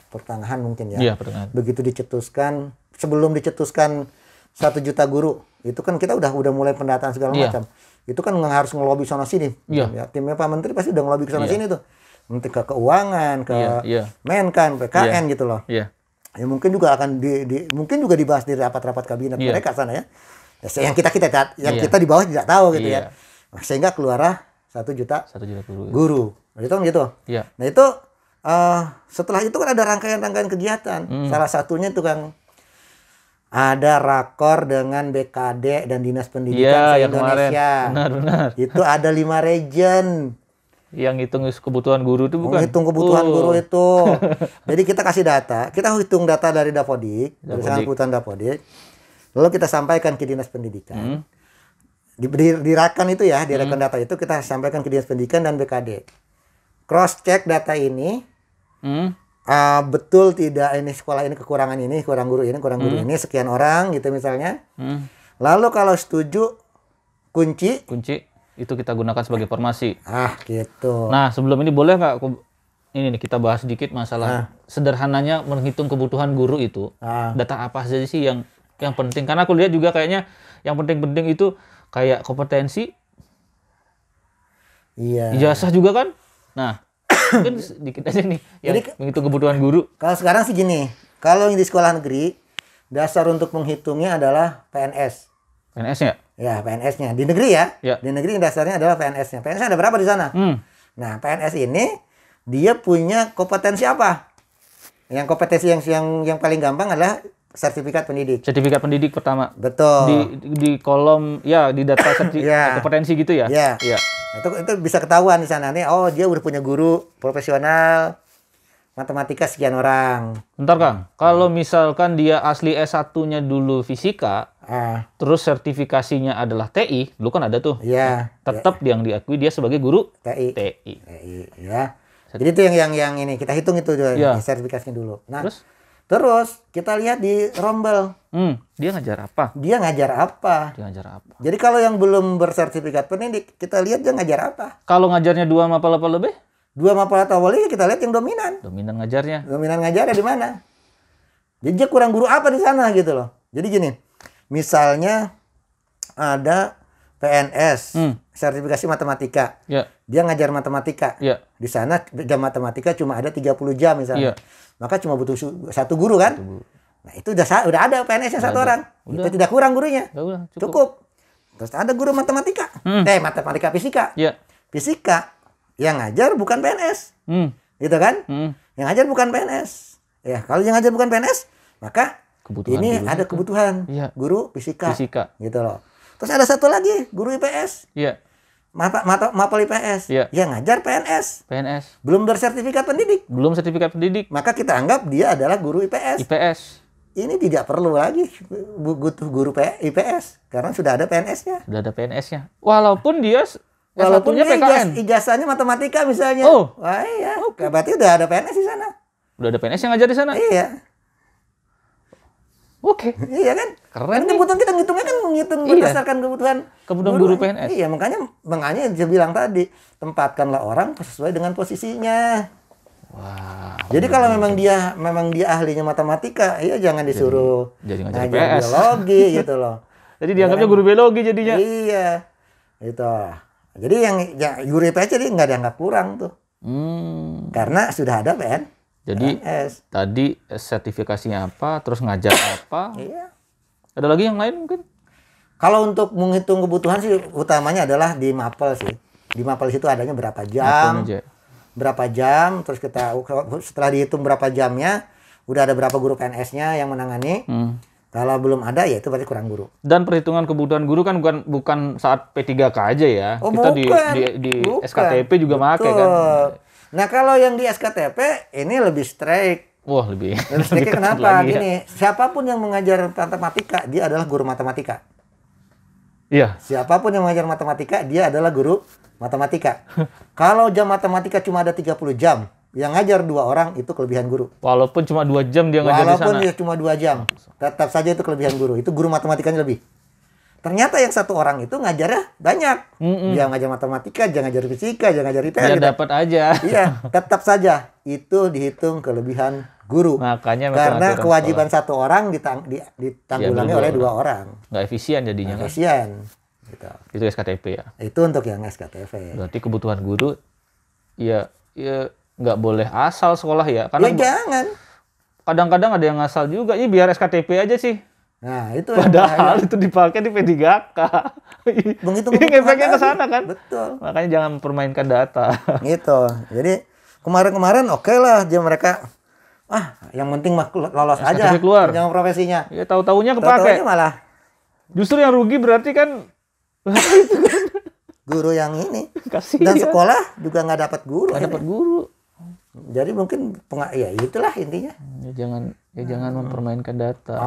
pertengahan mungkin ya. Iya, pertengahan. Begitu dicetuskan, sebelum dicetuskan 1 juta guru, itu kan kita udah mulai pendataan segala macam. Itu kan harus ngelobi sana sini. Iya. Ya, timnya Pak Menteri pasti udah ngelobi ke sana sini tuh. Menteri ke keuangan, ke Menkan, PKN gitu loh. Iya. Ya mungkin juga akan mungkin juga dibahas di rapat-rapat kabinet mereka sana ya. Yang kita di bawah tidak tahu gitu ya. Sehingga keluarlah 1 juta guru. Itu kan gitu. Iya. Nah itu setelah itu kan ada rangkaian-rangkaian kegiatan. Salah satunya itu kan ada rakor dengan BKD dan Dinas Pendidikan se-Indonesia. Benar. Itu ada 5 region. Yang hitung kebutuhan guru itu bukan? Menghitung kebutuhan guru itu. Jadi kita kasih data. Kita hitung data dari Dapodik. Dari kebutuhan Dapodik. Lalu kita sampaikan ke Dinas Pendidikan. Di rakan itu ya, di rakan data itu kita sampaikan ke Dinas Pendidikan dan BKD. Cross check data ini. Betul tidak ini sekolah ini kekurangan ini, kurang guru ini sekian orang gitu misalnya. Lalu kalau setuju kunci itu kita gunakan sebagai formasi. Gitu. Nah, sebelum ini boleh nggak ini nih kita bahas sedikit masalah sederhananya menghitung kebutuhan guru itu. Data apa saja sih yang penting? Karena aku lihat juga kayaknya yang penting-penting itu kayak kompetensi. Iya. Ijazah juga kan? Nah, kan sedikit aja nih yang menghitung kebutuhan guru. Kalau sekarang sih gini, kalau yang di sekolah negeri dasar untuk menghitungnya adalah PNS. PNS-nya? Ya, PNS-nya. Di negeri ya. Di negeri dasarnya adalah PNS-nya. PNS ada berapa di sana? Nah, PNS ini dia punya kompetensi apa? Yang kompetensi yang paling gampang adalah sertifikat pendidik. Sertifikat pendidik pertama. Betul. Di kolom di data kompetensi gitu ya? Iya. Itu bisa ketahuan di sana nih. Oh, dia udah punya guru profesional matematika sekian orang. Bentar Kang, kalau misalkan dia asli S1-nya dulu fisika, terus sertifikasinya adalah TI, dulu kan ada tuh. Iya. Tetap yang diakui dia sebagai guru TI. Ya. Jadi itu yang ini kita hitung itu sertifikasinya dulu. Nah, terus kita lihat di rombel. Dia ngajar apa? Jadi kalau yang belum bersertifikat pendidik, kita lihat dia ngajar apa. Kalau ngajarnya 2 mapel apa lebih? 2 mapel atau lebih, kita lihat yang dominan. Dominan ngajarnya. Dominan ngajarnya di mana? Jadi dia kurang guru apa di sana gitu loh. Jadi gini, misalnya ada PNS, sertifikasi matematika. Dia ngajar matematika. Di sana jam matematika cuma ada 30 jam misalnya. Maka cuma butuh 1 guru kan? Nah, itu udah ada PNS-nya 1 orang. Itu tidak kurang gurunya. Cukup. Terus ada guru matematika. Matematika fisika. Fisika yang ngajar bukan PNS. Gitu kan? Yang ngajar bukan PNS. Ya, kalau yang ngajar bukan PNS, maka ini ada kebutuhan guru fisika. Gitu loh. Terus ada satu lagi, guru IPS. Mapel IPS. Yang ngajar PNS. Belum bersertifikat pendidik. Maka kita anggap dia adalah guru IPS. Ini tidak perlu lagi butuh guru IPS karena sudah ada PNS-nya. Walaupun dia PKN. Ijazahnya matematika misalnya. Wah iya. Berarti udah ada PNS di sana. Udah ada PNS yang ngajar di sana? Iya. Oke. Iya kan? Keren Kan nih. kebutuhan kita ngitungnya kan ngitung berdasarkan Kebutuhan guru PNS. Iya, makanya dia bilang tadi, tempatkanlah orang sesuai dengan posisinya. Wah. Jadi kalau memang dia ahlinya matematika, ya jangan disuruh jadi ngajar ngajar PS. biologi gitu loh. Jadi dianggapnya guru biologi jadinya. Iya. Itu. Jadi yang guru IPS jadi nggak dianggap kurang tuh. Karena sudah ada Jadi PNS. tadi sertifikasinya apa, terus ngajar apa? Iya. Ada lagi yang lain mungkin? Kalau untuk menghitung kebutuhan sih utamanya adalah di Mapel sih. Di Mapel situ adanya berapa jam. Aja. Berapa jam, terus kita setelah dihitung berapa jamnya, udah ada berapa guru PNS-nya yang menangani. Kalau belum ada ya itu berarti kurang guru. Dan perhitungan kebutuhan guru kan bukan saat P3K aja ya. Oh, kita bukan. di Bukan. SKTP juga pakai kan. Nah, kalau yang di SKTP ini lebih strict. Wah, lebih Strict ketat kenapa? lagi ya. Gini, siapapun yang mengajar matematika, dia adalah guru matematika. Iya. Siapapun yang mengajar matematika, dia adalah guru matematika. Kalau jam matematika cuma ada 30 jam, yang ngajar 2 orang itu kelebihan guru. Walaupun cuma 2 jam dia ngajar di Walaupun sana. dia cuma 2 jam, tetap saja itu kelebihan guru. Itu guru matematikanya lebih. Ternyata yang satu orang itu ngajarnya banyak. Dia ngajar matematika, dia ngajar fisika, dia ngajar IPS. Dia gitu. dapat aja. Iya, tetap saja itu dihitung kelebihan guru. Makanya Karena aturan kewajiban satu orang ditanggulangi Iya, oleh 2 orang. nggak efisien jadinya kan. Efisien. Gitu. Itu SKTP ya. Itu untuk yang SKTV. Berarti kebutuhan guru ya nggak boleh asal sekolah ya. Ya Karena jangan. kadang-kadang ada yang asal juga. Ini biar SKTP aja sih. Nah, itu yang Padahal bahaya. itu dipakai di P3K. Menghitung Ini kebutuhan efeknya ke tadi. sana kan. Betul. Makanya jangan mempermainkan data. Gitu. Jadi kemarin-kemarin oke lah dia mereka yang penting mah lolos aja SKTV keluar. jenjang profesinya. Ya tahu-taunya Tahu-tahunya kepake. malah Justru yang rugi berarti kan guru yang ini kasihan. dan sekolah juga nggak dapat guru. Nggak dapat guru. Jadi mungkin ya itulah intinya. Ya jangan mempermainkan data.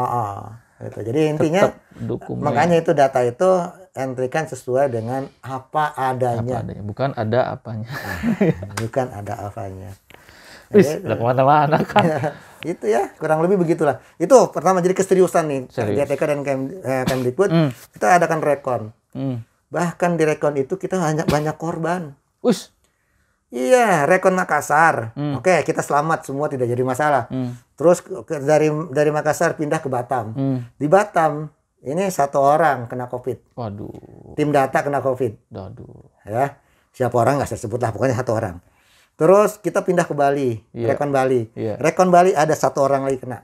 Gitu. Jadi intinya Tetap dukung. makanya itu data itu entrikan sesuai dengan apa adanya. Bukan ada apanya. Bukan ada apanya. Wis, udah kemana-mana kan. Itu ya, kurang lebih begitulah. Itu pertama jadi keseriusan nih. Serius. GTK dan Kemdikbud, kita adakan rekon. Bahkan di rekon itu kita banyak korban. Us. Iya, rekon Makassar. Oke, kita selamat semua tidak jadi masalah. Terus dari Makassar pindah ke Batam. Di Batam ini 1 orang kena COVID. Waduh. Tim data kena COVID. Waduh. Ya, siapa orang nggak saya sebut lah, pokoknya 1 orang. Terus kita pindah ke Bali, Iya. rekon Bali. Iya. Rekon Bali ada 1 orang lagi kena.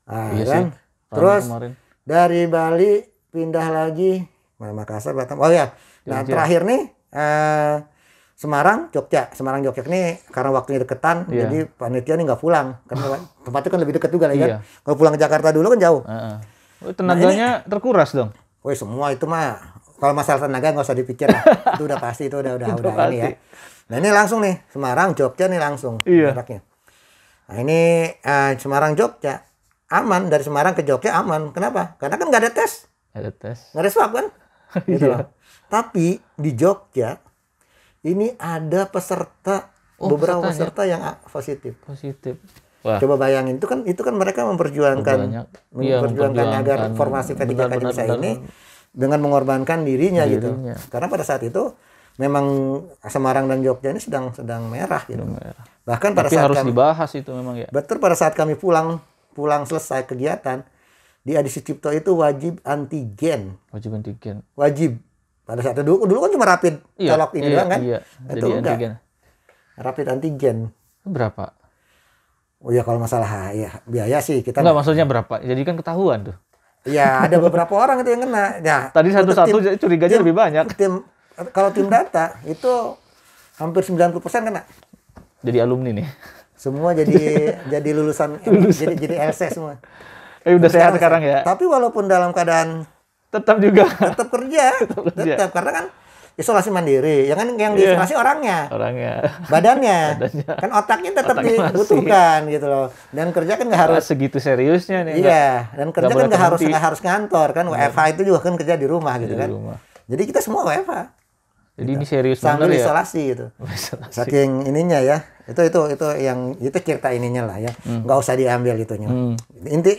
Nah, Iya kan? sih. Terus Kemarin. dari Bali pindah lagi Makassar, Batam. Oh ya, nah Jogja. terakhir nih Semarang, Jogja. Semarang, Jogja ini karena waktunya deketan, Iya. jadi panitia nih nggak pulang. Karena tempatnya kan lebih dekat juga lah Iya. kan. Kalau pulang ke Jakarta dulu kan jauh. Tenaganya terkuras dong. Woi, semua itu mah kalau masalah tenaga nggak usah dipikir lah. Itu udah pasti, itu udah ini pasti. ya. Nah ini langsung nih Semarang, Jogja nih langsung Iya. jaraknya. Nah ini Semarang, Jogja aman, dari Semarang ke Jogja aman. Kenapa? Karena kan nggak ada tes, Ada tes. nggak ada swab kan. Gitu Iya. loh. Tapi di Jogja ini ada peserta beberapa peserta yang positif. Positif. Wah. Coba bayangin itu kan mereka memperjuangkan agar formasi P3K bisa ini dengan mengorbankan dirinya gitu. Karena pada saat itu memang Semarang dan Jogja ini sedang merah gitu. Bahkan pada Tapi saat harus kami, dibahas itu memang ya. betul pada saat kami pulang selesai kegiatan di Adi Sucipto itu wajib antigen. Wajib antigen. Wajib. Pada saat itu dulu kan cuma rapid colok ini doang kan? Iya. Itu Jadi enggak. antigen. Rapid antigen. Berapa? Oh ya kalau masalah ya biaya sih kita Enggak, maksudnya berapa? Jadi kan ketahuan tuh. ya ada beberapa orang itu yang kena. Ya, Tadi untuk satu-satu curiganya lebih banyak. Kalau tim data itu hampir 90% kena. Jadi alumni nih. Semua jadi lulusan. jadi LC semua. Udah sehat sekarang ya. Tapi walaupun dalam keadaan Tetap juga. tetap kerja. Tetap karena kan isolasi mandiri. Yang diisolasi orangnya. Badannya. Kan otaknya tetap dibutuhkan gitu loh. Dan kerja kan nggak harus segitu seriusnya nih. Iya, dan kerja kan nggak harus ngantor kan. WFH itu juga kan kerja di rumah gitu kan. Jadi kita semua WFH. Jadi ini serius sambil bener ya. isolasi gitu. Saking ininya ya, Itu yang itu cerita ininya lah ya. Nggak usah diambil itunya.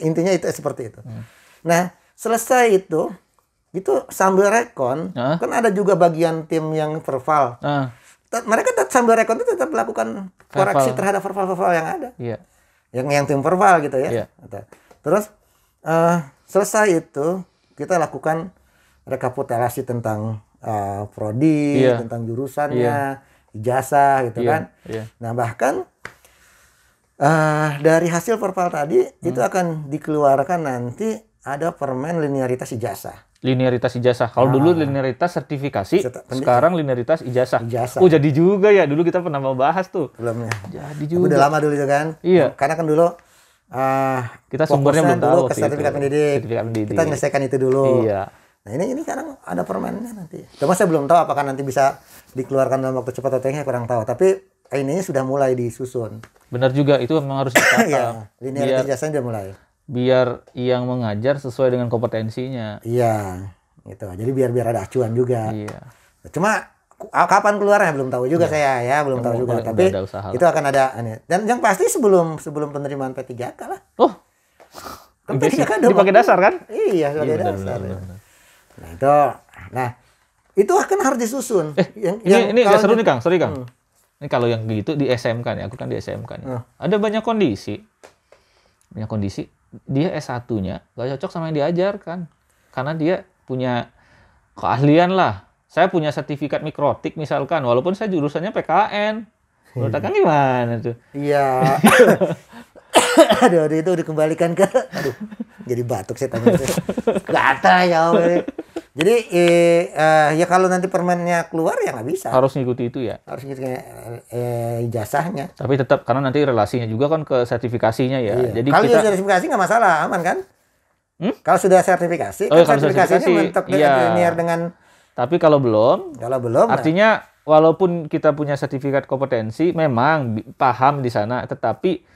Intinya itu seperti itu. Nah, selesai itu sambil rekon, kan ada juga bagian tim yang verbal. Mereka sambil rekon itu tetap melakukan koreksi terhadap verbal yang ada. Yang tim verbal gitu ya. Terus selesai itu kita lakukan rekapitulasi tentang prodi, tentang jurusannya, ijazah gitu kan. Nah, bahkan dari hasil verbal tadi itu akan dikeluarkan nanti ada permen linearitas ijazah. Linearitas ijazah. Kalau dulu linearitas sertifikasi, sekarang linearitas ijazah. Oh, jadi juga ya. Dulu kita pernah mau bahas tuh. Belum ya. Jadi juga. Udah lama dulu itu kan. Iya. Karena kan dulu kita sumbernya belum tahu ke sertifikat pendidik. Kita menyelesaikan itu dulu. Iya. Nah, ini sekarang ada permennya nanti. Cuma saya belum tahu apakah nanti bisa dikeluarkan dalam waktu cepat atau enggak, kurang tahu. Tapi ininya sudah mulai disusun. Benar juga, itu memang harus ditata. Iya, linearitas ijazahnya sudah mulai. Biar yang mengajar sesuai dengan kompetensinya. Iya, gitu. Jadi biar ada acuan juga. Iya. Cuma kapan keluarnya belum tahu juga saya ya, belum tahu juga. Tapi itu akan ada. Dan yang pasti sebelum penerimaan P3K lah. Oh, kan P3K dipakai dasar kan? Iya, sebagai dasar. Nah, itu akan harus disusun. Ini agak seru nih Kang, sorry Kang. Ini kalau yang gitu di SMK nih, aku kan di SMK nih. Ada banyak kondisi. Dia S1-nya gak cocok sama yang diajarkan. Karena dia punya keahlian lah. Saya punya sertifikat mikrotik misalkan, walaupun saya jurusannya PKN. Menurut Kang gimana tuh? Iya. Aduh, itu dikembalikan ke... Aduh, jadi batuk saya tanya. Gata ya. Jadi ya kalau nanti permennya keluar ya nggak bisa. Harus ngikuti itu ya? Harus ngikuti ijazahnya. Tapi tetap, karena nanti relasinya juga kan ke sertifikasinya ya. Iya. Jadi kalau sudah sertifikasi nggak masalah, aman kan? Kalau sudah sertifikasi, kan sertifikasinya mentok linear dengan... Tapi kalau belum, artinya walaupun kita punya sertifikat kompetensi, memang paham di sana, tetapi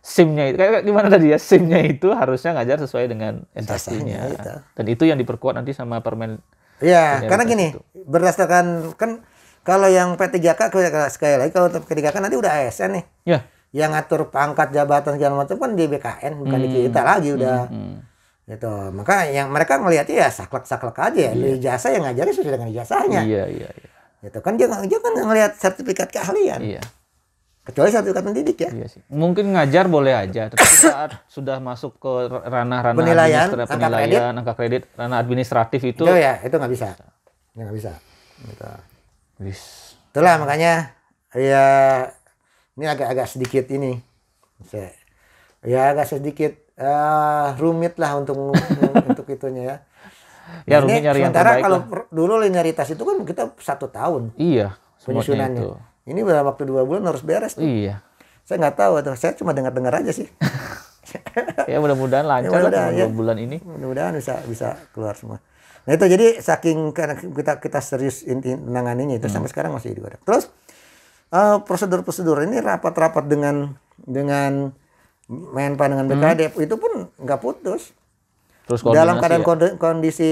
SIM-nya itu kayak gimana tadi ya? SIM-nya itu harusnya ngajar sesuai dengan SAT-nya. Dan itu yang diperkuat nanti sama permen. Iya, karena gini, berdasarkan kan kalau yang P3K sekali lagi kalau P3K nanti udah ASN nih. Iya. Yang ngatur pangkat jabatan segala macam kan di BKN, bukan di kita lagi udah. Gitu. Maka yang mereka ngelihatnya ya saklek-saklek aja ya. Ijazah yang ngajarnya sesuai dengan ijazahnya. Iya. Gitu kan dia kan ngelihat sertifikat keahlian. Iya. Kecuali sertifikat pendidik ya. Iya sih. Mungkin ngajar boleh aja, tapi saat sudah masuk ke ranah-ranah penilaian, angka kredit, ranah administratif itu ya, itu nggak bisa. Ya nggak bisa. Gitu. Itulah makanya ya ini agak sedikit ini. Ya agak sedikit rumit lah untuk itunya ya. Ya rumit nyari yang Sementara terbaik. kalau dulu linearitas itu kan kita 1 tahun. Iya. Penyusunannya. Itu. Ini dalam waktu 2 bulan harus beres tuh. Iya. Saya nggak tahu tuh. Saya cuma dengar-dengar aja sih. Ya mudah-mudahan lancar lah 2 bulan ini. Mudah-mudahan bisa keluar semua. Nah itu jadi saking karena kita serius menanganinya itu sampai sekarang masih digodok. Terus prosedur-prosedur ini rapat-rapat dengan Menpa dengan BKD itu pun nggak putus. Terus dalam keadaan kondisi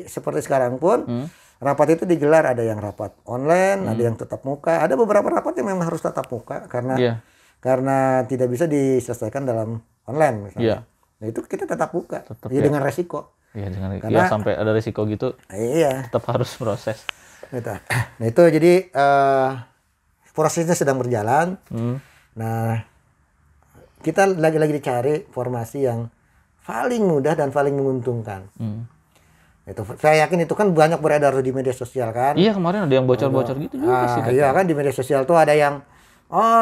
seperti sekarang pun rapat itu digelar, ada yang rapat online, ada yang tetap muka, ada beberapa rapat yang memang harus tetap muka karena tidak bisa diselesaikan dalam online misalnya. Nah itu kita tetap buka, dengan resiko. Iya karena sampai ada resiko gitu. Iya. Tetap harus proses. Gitu. Nah itu jadi prosesnya sedang berjalan. Nah kita lagi dicari formasi yang paling mudah dan paling menguntungkan. Itu saya yakin itu kan banyak beredar di media sosial kan. Iya kemarin ada yang bocor-bocor gitu juga sih. Iya kan di media sosial tuh ada yang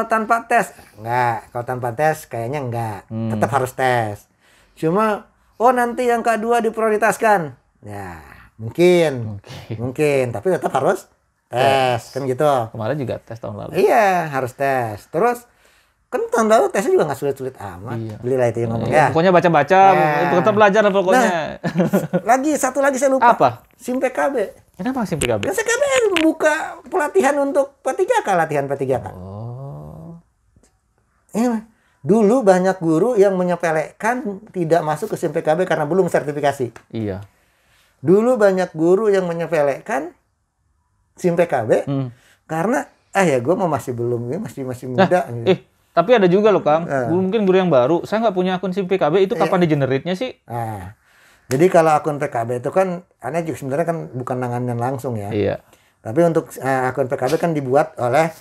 tanpa tes. Enggak, kalau tanpa tes kayaknya enggak. Tetap harus tes. Cuma nanti yang kedua diprioritaskan. Ya, mungkin, tapi tetap harus tes kan gitu. Kemarin juga tes tahun lalu. Iya, harus tes. Terus kan tahun lalu tesnya juga nggak sulit-sulit amat. Belilah itu yang ngomong ya. Pokoknya baca-baca, tetap belajar lah pokoknya. Nah, satu lagi saya lupa. Apa? SIM PKB. Kenapa SIM PKB? Nah, PKB membuka pelatihan untuk P3K, latihan P3K. Dulu banyak guru yang menyepelekan tidak masuk ke SIM PKB karena belum sertifikasi. Iya. Dulu banyak guru yang menyepelekan SIM PKB karena ya gue mau masih belum, masih muda. Gitu. Tapi ada juga loh Kang, mungkin guru yang baru, saya nggak punya akun SIM PKB, itu kapan di-generate-nya sih? Nah, jadi kalau akun PKB itu kan, Anda juga sebenarnya kan bukan nanganan langsung ya. Iya. Tapi untuk akun PKB kan dibuat oleh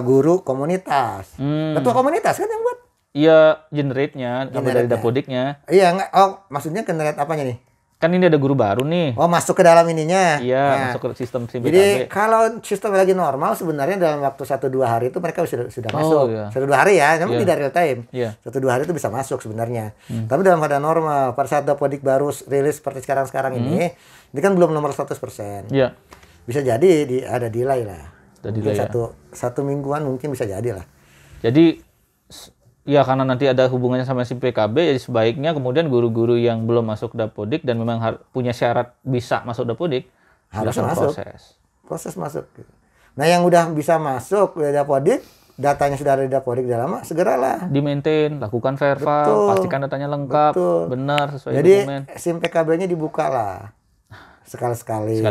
guru komunitas. Ketua komunitas kan yang buat? Iya, generate-nya, dari Dapodiknya. Iya, enggak. Oh, maksudnya generate apanya nih? Kan ini ada guru baru nih. Oh, masuk ke dalam ininya. Iya, masuk ke sistem SIM PKB. Jadi kalau sistem lagi normal sebenarnya dalam waktu 1-2 hari itu mereka sudah masuk. Iya. 1-2 hari ya, namun tidak real time. Iya. 1-2 hari itu bisa masuk sebenarnya. Tapi dalam keadaan normal, pada saat Dapodik baru rilis seperti sekarang ini kan belum nomor 100%. Iya. Bisa jadi ada delay lah. Delay, satu mingguan mungkin bisa jadi lah. Jadi ya karena nanti ada hubungannya sama SIM PKB, jadi sebaiknya kemudian guru-guru yang belum masuk Dapodik dan memang punya syarat bisa masuk Dapodik harus masuk. Proses masuk. Nah yang udah bisa masuk ke Dapodik, datanya sudah ada di Dapodik udah lama, segeralah. Di-maintain, lakukan verify, pastikan datanya lengkap, benar sesuai dokumen. Jadi SIM PKB-nya dibuka lah. Sekali-sekali.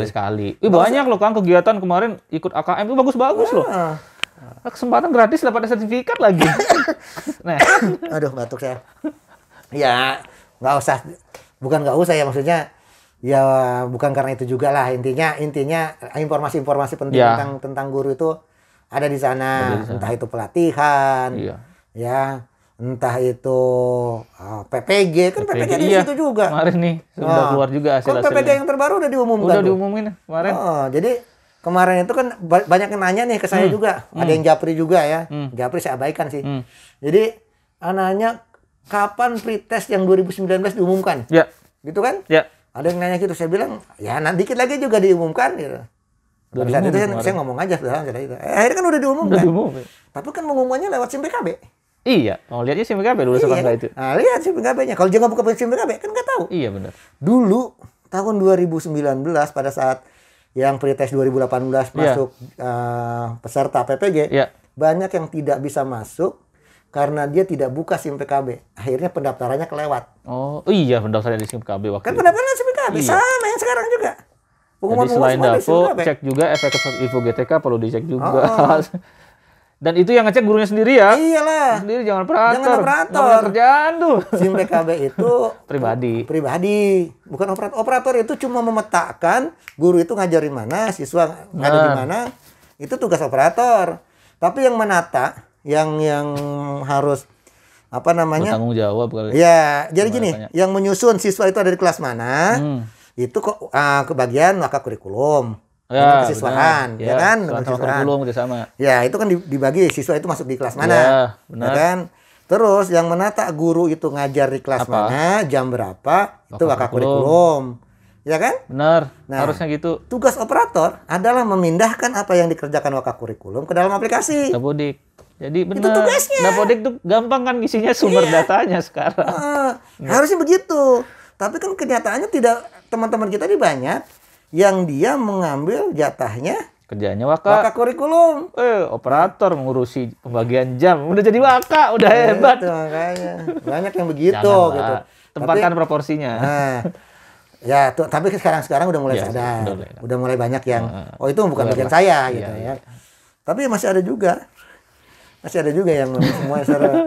Banyak loh Kang kegiatan kemarin ikut AKM itu bagus-bagus loh. Kesempatan gratis dapat sertifikat lagi. Nah, aduh batuk saya. Ya, nggak usah. Bukan nggak usah ya maksudnya. Ya bukan karena itu juga lah intinya informasi-informasi penting tentang guru itu ada di sana. Entah itu pelatihan, ya, entah itu PPG kan PPG di situ juga. Kemarin nih sudah keluar juga hasil-hasilnya. PPG yang terbaru udah diumumkan. Udah diumumin kemarin. Jadi kemarin itu kan banyak yang nanya nih ke saya juga. Ada yang japri juga ya. Japri saya abaikan sih. Jadi nanya kapan pretest yang 2019 diumumkan. Ya. Gitu kan? Ya. Ada yang nanya gitu. Saya bilang, ya nanti dikit lagi juga diumumkan gitu. Dari saat itu saya ngomong aja sudah itu. Akhirnya kan udah diumumkan. Tapi kan mengumumannya lewat SIM PKB. Iya, mau lihatnya SIM PKB dulu sekarang itu. Nah, lihat SIM PKB-nya. Kalau dia nggak buka SIM PKB kan nggak tahu. Iya benar. Dulu tahun 2019 pada saat yang pretest 2018 masuk peserta PPG, banyak yang tidak bisa masuk karena dia tidak buka SIM PKB. Akhirnya pendaftarannya kelewat. Oh iya, pendaftarannya di SIM PKB waktu kan pendaftarannya SIM PKB sama yang sekarang juga. Jadi selain Dapo, cek juga efek info GTK perlu dicek juga. Dan itu yang ngecek gurunya sendiri ya? Iyalah. Sendiri jangan operator. Jangan operator. Nggak punya kerjaan tuh. SIM PKB itu pribadi. Bukan operator. Operator itu cuma memetakan guru itu ngajarin mana, siswa ada di mana. Itu tugas operator. Tapi yang menata, yang harus bertanggung jawab kali. Ya, jadi gini, yang menyusun siswa itu ada di kelas mana, itu kok kebagian maka kurikulum. Kesiswaan, ya kan? Kurikulum kerjasama. Ya, itu kan dibagi siswa itu masuk di kelas mana, benar. Ya kan? Terus yang menata guru itu ngajar di kelas mana, jam berapa, itu waka kurikulum, ya kan? Benar. Nah, harusnya gitu. Tugas operator adalah memindahkan apa yang dikerjakan waka kurikulum ke dalam aplikasi. Dapodik. Jadi benar. Itu tugasnya. Dapodik tuh gampang kan isinya sumber datanya sekarang. Harusnya begitu. Tapi kan kenyataannya tidak. Teman-teman kita ini banyak yang dia mengambil jatahnya kerjanya waka kurikulum. Operator mengurusi pembagian jam. Udah jadi waka, udah hebat. Itu makanya. Banyak yang begitu gitu. Tempatkan proporsinya. Ya, tapi sekarang udah mulai sadar. Udah mulai banyak yang itu bukan bagian saya gitu ya. Tapi masih ada juga. Yang semua secara.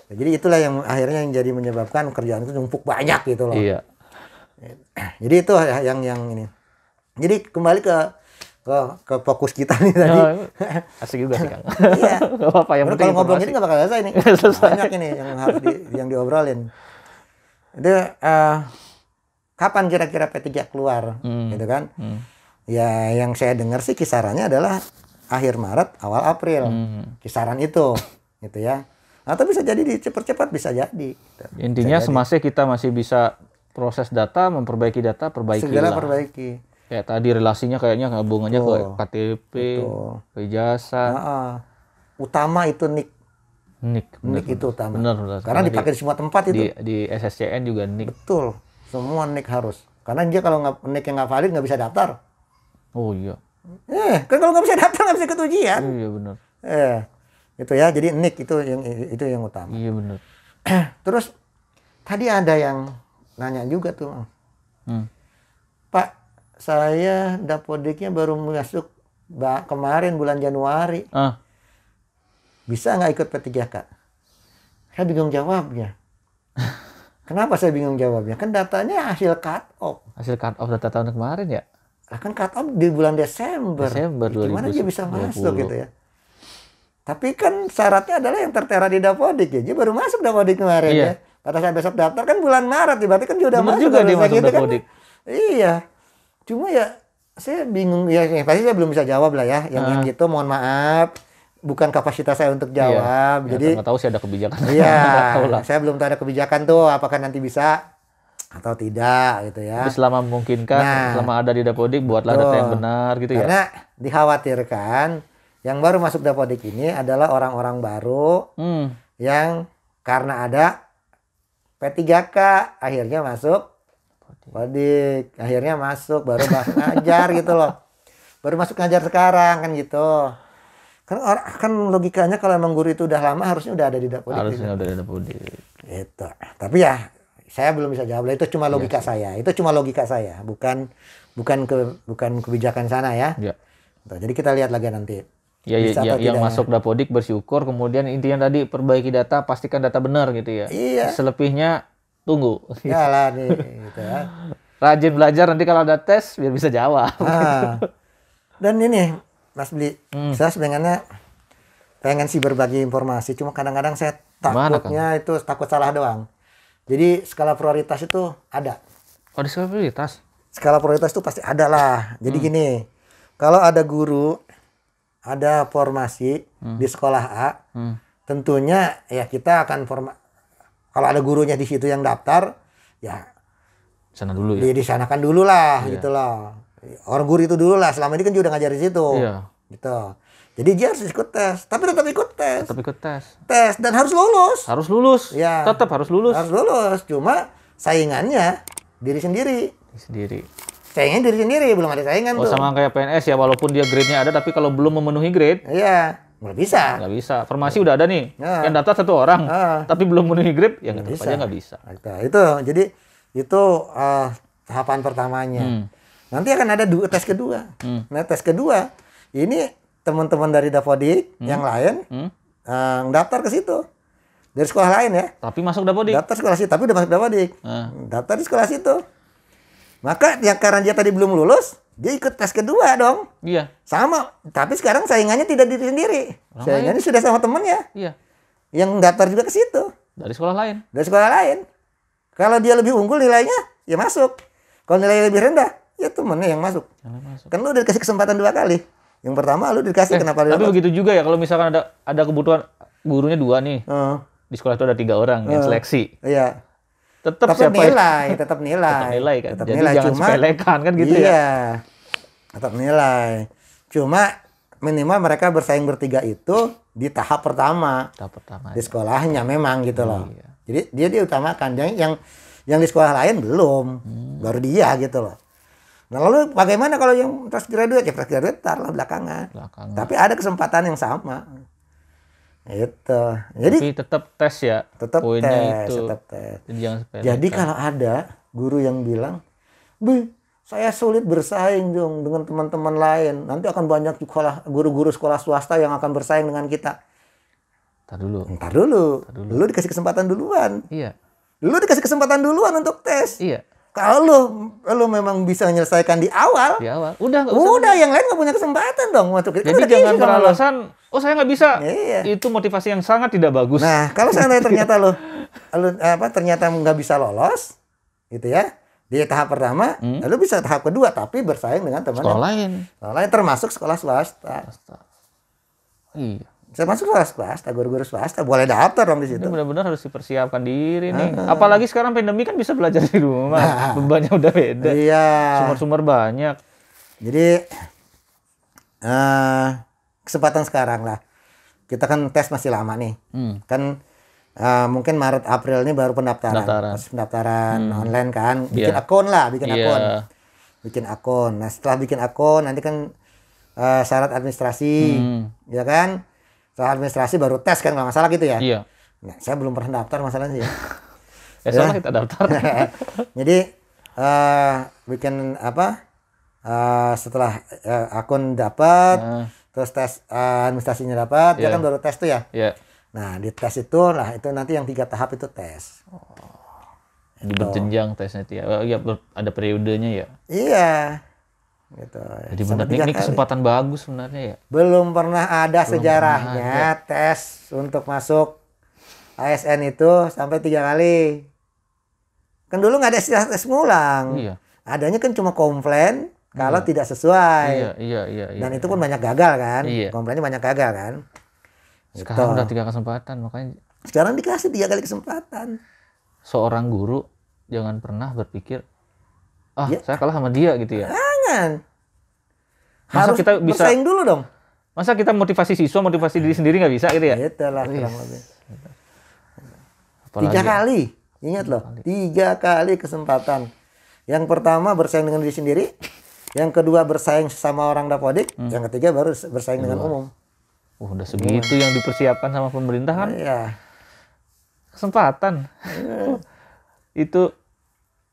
Jadi itulah yang akhirnya yang jadi menyebabkan kerjaan itu numpuk banyak gitu loh. Iya. Jadi itu yang ini. Jadi kembali ke fokus kita nih tadi. Asik juga sih Kang. Iya. Gak apa-apa yang penting. Kalau ngobrol ini nggak bakal selesai nih. Banyak ini yang harus yang diobrolin. Itu kapan kira-kira P3 keluar, gitu kan? Ya yang saya dengar sih kisarannya adalah akhir Maret, awal April. Kisaran itu, gitu ya. Atau bisa jadi cepat-cepat bisa jadi. Intinya semasa kita masih bisa proses data, memperbaiki data, segala perbaiki. Kayak tadi relasinya kayaknya hubungannya ke KTP, ke ijazah. Utama itu NIK. NIK itu utama. Benar. Karena dipakai di semua tempat itu. Di SSCN juga NIK. Betul. Semua NIK harus. Karena dia kalau NIK yang nggak valid nggak bisa daftar. Oh iya. Kan kalau nggak bisa daftar nggak bisa ikut ujian. Iya benar. Itu ya. Jadi NIK itu yang utama. Iya benar. Terus tadi ada yang nanya juga tuh, Pak, saya Dapodiknya baru masuk kemarin bulan Januari. Bisa nggak ikut P3K? Saya bingung jawabnya. Kenapa saya bingung jawabnya? Kan datanya hasil cut off. Hasil cut off data tahun kemarin ya? Kan cut off di bulan Desember. Gimana 2020. dia bisa masuk gitu ya? Tapi kan syaratnya adalah yang tertera di Dapodik ya. Dia baru masuk Dapodik kemarin ya. Pada saat besok daftar kan bulan Maret, berarti kan sudah masuk juga dia masuk gitu Dapodik. Kan? Iya. Cuma ya saya bingung ya, pasti saya belum bisa jawab lah ya. Yang gitu mohon maaf. Bukan kapasitas saya untuk jawab. Iya. Jadi nggak tahu sih ada kebijakan. Iya, saya belum tahu ada kebijakan tuh apakah nanti bisa atau tidak gitu ya. Tapi selama memungkinkan, selama ada di Dapodik buatlah data yang benar gitu ya. Karena dikhawatirkan yang baru masuk Dapodik ini adalah orang-orang baru yang karena ada P3K akhirnya masuk Dapodik, akhirnya masuk baru ngajar gitu loh. Baru masuk ngajar sekarang kan gitu. Kan logikanya kalau emang guru itu udah lama harusnya udah ada di Dapodik. Harusnya udah ada di Dapodik. Gitu. Tapi ya saya belum bisa jawab. Itu cuma logika saya. Itu cuma logika saya, bukan kebijakan sana ya. Iya. Jadi kita lihat lagi nanti. Ya, yang masuk Dapodik bersyukur, kemudian intinya tadi perbaiki data, pastikan data benar gitu ya. Iya. Selebihnya tunggu. Yalah nih gitu ya. Rajin belajar nanti kalau ada tes biar bisa jawab. Dan ini Mas Bli, saya sebenarnya pengen sih berbagi informasi, cuma kadang-kadang saya takutnya itu takut salah doang. Jadi skala prioritas itu ada. Oh, di skala prioritas? Skala prioritas itu pasti ada lah. Jadi gini, kalau ada guru, ada formasi di sekolah A, tentunya ya kita akan kalau ada gurunya di situ yang daftar, ya sana dulu ya. Disanakan dulu lah, gitu loh. Orang guru itu dulu lah, selama ini kan dia udah ngajar di situ. Iya. Gitu. Jadi dia harus ikut tes, tapi tetap ikut tes. Tetap ikut tes. Tes dan harus lulus. Harus lulus. Ya. Tetap harus lulus. Harus lulus. Cuma saingannya diri sendiri. Saingannya diri sendiri, belum ada saingan tuh. Sama kayak PNS ya, walaupun dia grade-nya ada, tapi kalau belum memenuhi grade, iya, nggak bisa. Nggak bisa. Formasi udah ada nih, yang daftar 1 orang, tapi belum memenuhi grade, ya nggak aja nggak bisa. Itu, jadi itu tahapan pertamanya. Nanti akan ada tes kedua. Nah, tes kedua ini teman-teman dari Dapodik yang lain daftar ke situ dari sekolah lain ya. Tapi masuk Dapodik. Daftar sekolah situ, tapi udah masuk Dapodik. Daftar di sekolah situ. Maka ya karena dia tadi belum lulus, dia ikut tes kedua dong. Iya. Sama, tapi sekarang saingannya tidak diri sendiri. Saingannya sudah sama temennya. Iya. Yang daftar juga ke situ. Dari sekolah lain. Dari sekolah lain. Kalau dia lebih unggul nilainya, ya masuk. Kalau nilainya lebih rendah, ya temennya yang masuk. Kan lu udah dikasih kesempatan 2 kali. Yang pertama lu dikasih kenapa lu? Tapi begitu juga ya kalau misalkan ada kebutuhan gurunya 2 nih. Di sekolah itu ada 3 orang yang seleksi. Iya. Tetap nilai kan. Tetap nilai kan. Jadi nilai, jangan sepelekan kan gitu ya. Iya. Tetap nilai. Cuma minimal mereka bersaing bertiga itu di tahap pertama. Di sekolahnya memang gitu loh. Iya. Jadi dia diutamakan. Yang di sekolah lain belum. Baru dia gitu loh. Nah lalu bagaimana kalau yang fresh graduate? Ya fresh graduate taruhlah belakangan. Tapi ada kesempatan yang sama. Itu. Tapi tetap tes ya. Tetap tes. Jadi jangan sepelekan. Jadi kalau ada guru yang bilang, "Bu, saya sulit bersaing dong dengan teman-teman lain. Nanti akan banyak guru-guru sekolah swasta yang akan bersaing dengan kita." Ntar dulu. Lu dikasih kesempatan duluan. Iya. Lu dikasih kesempatan duluan untuk tes. Iya. Kalau lu memang bisa menyelesaikan di awal. Udah yang lain nggak punya kesempatan dong. Jadi jangan beralasan, oh saya nggak bisa. Iya. Itu motivasi yang sangat tidak bagus. Nah, kalau seandainya ternyata lu ternyata nggak bisa lolos, gitu ya, di tahap pertama, lu bisa tahap kedua, tapi bersaing dengan teman sekolah lain. Sekolah lain termasuk sekolah swasta. Iya. Saya masuk sekolah swasta, guru-guru swasta boleh daftar dong di situ. Ini benar-benar harus dipersiapkan diri nih. Apalagi sekarang pandemi kan bisa belajar di rumah. Bebannya udah beda. Iya. Sumber-sumber banyak. Jadi kesempatan sekarang lah. Kita kan tes masih lama nih. Kan mungkin Maret April ini baru pendaftaran online kan. Bikin akun. Bikin akun. Nah, setelah bikin akun nanti kan syarat administrasi, ya kan? Syarat administrasi baru tes kan, kalau nggak salah gitu ya. Iya. Nah, saya belum pernah daftar masalahnya sih. Salah kita daftar. Jadi bikin setelah akun dapat, terus tes administrasinya dapat, dia kan baru tes tuh ya. Nah di tes itu lah, itu nanti yang 3 tahap itu tes. Jadi berjenjang tesnya ya. Iya, ada periodenya ya. Iya. Gitu. Jadi benar ini kesempatan bagus sebenarnya ya. Belum pernah ada sejarahnya tes untuk masuk ASN itu sampai 3 kali. Kan dulu nggak ada istilah tes ngulang. Iya. Adanya kan cuma komplain kalau tidak sesuai. Iya. Dan itu pun banyak gagal kan. Iya. Komplainnya banyak gagal kan. Sekarang udah 3 kesempatan, makanya sekarang dikasih 3 kali kesempatan. Seorang guru jangan pernah berpikir saya kalah sama dia gitu ya. Jangan. Masa Harus kita bisa bersaing dulu dong. Masa kita motivasi siswa, motivasi diri sendiri nggak bisa gitu ya? Itulah kurang lebih. Apalagi 3 kali. Ingat loh, 3 kali kesempatan. Yang pertama bersaing dengan diri sendiri, yang kedua bersaing sama orang Dapodik, yang ketiga baru bersaing dengan umum. Udah segitu yang dipersiapkan sama pemerintah kan? Iya. Kesempatan. Itu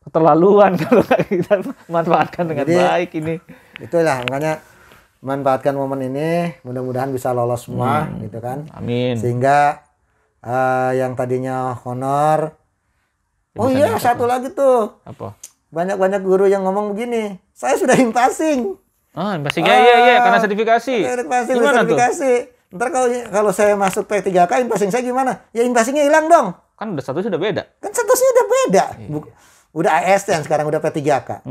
keterlaluan kalau kita manfaatkan dengan baik ini. Itulah makanya manfaatkan momen ini, mudah-mudahan bisa lolos semua gitu kan. Amin. Sehingga yang tadinya honor. Oh iya, satu lagi tuh. Apa? Banyak-banyak guru yang ngomong begini, saya sudah impasing. Impasingnya iya karena sertifikasi. Sertifikasi. Ntar kalau saya masuk P3K, impasing saya gimana? Ya impasingnya hilang dong. Kan udah statusnya udah beda. Kan statusnya udah beda. Iya. Udah ASN sekarang udah P3K.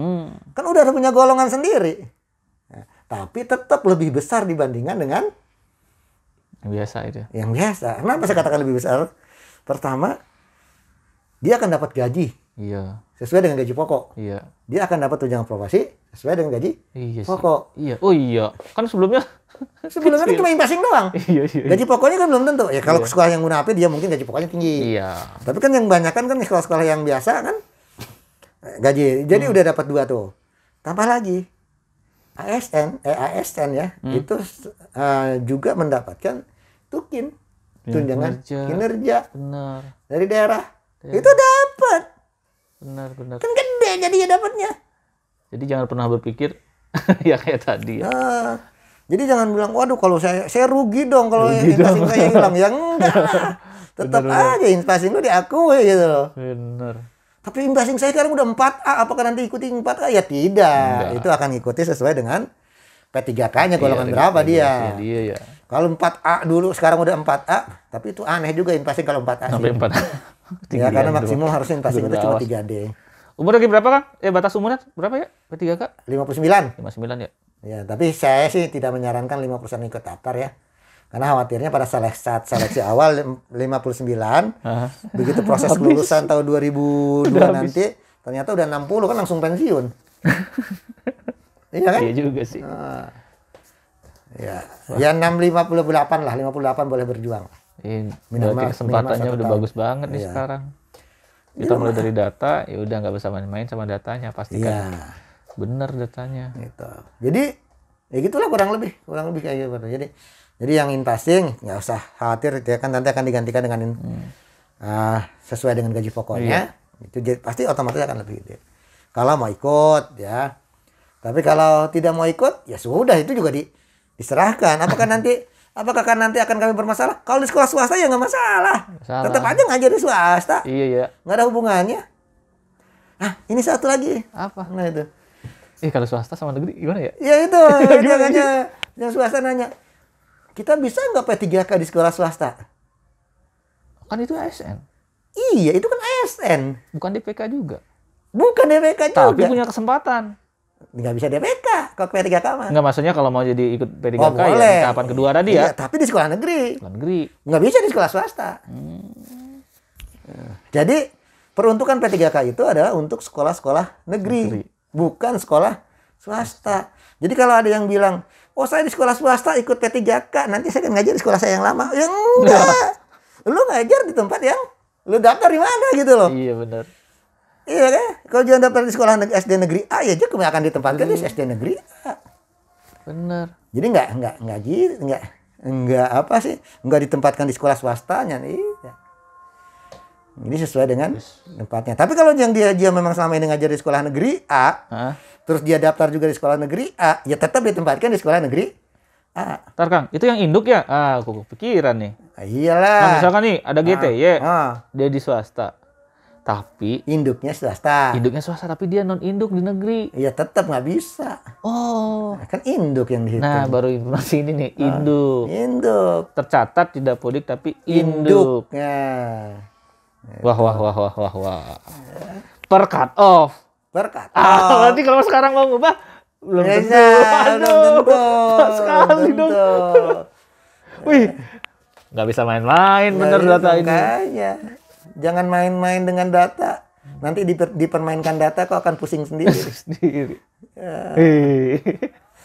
Kan udah punya golongan sendiri. Nah, tapi tetap lebih besar dibandingkan dengan yang biasa itu. Yang biasa. Kenapa saya katakan lebih besar? Pertama, dia akan dapat gaji. Iya. Sesuai dengan gaji pokok. Iya. Dia akan dapat tunjangan profesi sesuai dengan gaji pokok. Iya. Oh iya. Kan sebelumnya kan cuma impasing doang. Iya. Gaji pokoknya kan belum tentu. Ya kalau sekolah yang Munafi dia mungkin gaji pokoknya tinggi. Iya. Tapi kan yang banyak kan sekolah-sekolah yang biasa kan gaji. Jadi udah dapat 2 tuh. Tambah lagi ASN ya, itu juga mendapatkan tukin, tunjangan kinerja. Benar. Dari daerah. Itu dapat. Benar. Kan gede jadinya dapatnya. Jadi jangan pernah berpikir ya kayak tadi ya. Jadi jangan bilang, waduh kalau saya rugi dong kalau infasing saya hilang. Ya enggak lah. Tetap aja infasing lu diakui gitu loh. Bener. Tapi infasing saya sekarang udah 4A. Apakah nanti ikuti 4A? Ya tidak. Itu akan ikuti sesuai dengan P3K-nya golongan berapa dia. Ya. Kalau 4A dulu sekarang udah 4A. Tapi itu aneh juga infasing kalau 4A. Sampai 4A. Ya karena maksimum harusnya infasing itu cuma 3D. Umur lagi berapa Kang? Batas umurnya berapa ya? P3K? 59. 59 ya? Ya, tapi saya sih tidak menyarankan 50% ikut daftar ya. Karena khawatirnya pada saat seleksi awal 59, begitu proses kelulusan tahun 2002 nanti, ternyata udah 60 kan langsung pensiun. Iya kan? Iya juga sih. Ya 58 lah, 58 boleh berjuang. Berarti kesempatannya udah bagus banget nih sekarang. Kita mulai dari data, ya udah nggak bisa main-main sama datanya, pastikan. Bener datanya. Gitu. Jadi ya gitulah kurang lebih kayak gitu. Jadi yang impasing nggak usah khawatir, dia kan nanti akan digantikan dengan sesuai dengan gaji pokoknya. Itu pasti otomatis akan lebih gede. Kalau mau ikut ya. Tapi kalau tidak mau ikut ya sudah, itu juga diserahkan. Apakah nanti akan kami bermasalah? Kalau di sekolah swasta ya nggak masalah. Tetap aja ngajar di swasta. Iya. Nggak ada hubungannya. Ini satu lagi. Apa? Nah itu. Kalau swasta sama negeri gimana ya? Ya itu, makanya yang swasta nanya, kita bisa nggak P3K di sekolah swasta? Kan itu ASN. Iya, itu kan ASN. Bukan DPK juga. Bukan DPK juga. Tapi punya kesempatan. Nggak bisa DPK kalau P3K mah. Nggak, maksudnya kalau mau jadi ikut P3K boleh. Ya tahapan kedua tadi ya. Tapi di sekolah negeri. Nggak bisa di sekolah swasta. Jadi peruntukan P3K itu adalah untuk sekolah-sekolah negeri. Bukan sekolah swasta. Jadi kalau ada yang bilang, oh saya di sekolah swasta ikut P3K, nanti saya akan ngajar di sekolah saya yang lama. Ya enggak. Lu ngajar di tempat yang lu daftar di mana gitu loh. Iya benar. Iya kan? Kalau jangan daftar di sekolah SD negeri A ya juga akan ditempatkan di SD negeri A. Benar. Jadi enggak ditempatkan di sekolah swastanya nih. Ini sesuai dengan tempatnya. Tapi kalau yang dia memang selama ini ngajar di sekolah negeri A, terus dia daftar juga di sekolah negeri A, ya tetap ditempatkan di sekolah negeri A. Ntar Kang, itu yang induk ya? Aku kepikiran nih. Iyalah. Nah, misalkan nih ada GTY, dia di swasta. Tapi induknya swasta. Induknya swasta tapi dia non induk di negeri. Ya tetap nggak bisa. Oh. Kan induk yang dihitung. Nah, baru informasi ini nih, induk. Induk. Tercatat tidak Dapodik tapi induk. Wah. Per cut off. Berarti kalau sekarang mau ngubah belum tentu. Sekali dong. Wih. Nggak bisa main-main bener data ini. Makanya. Jangan main-main dengan data. Nanti dipermainkan data kok akan pusing sendiri.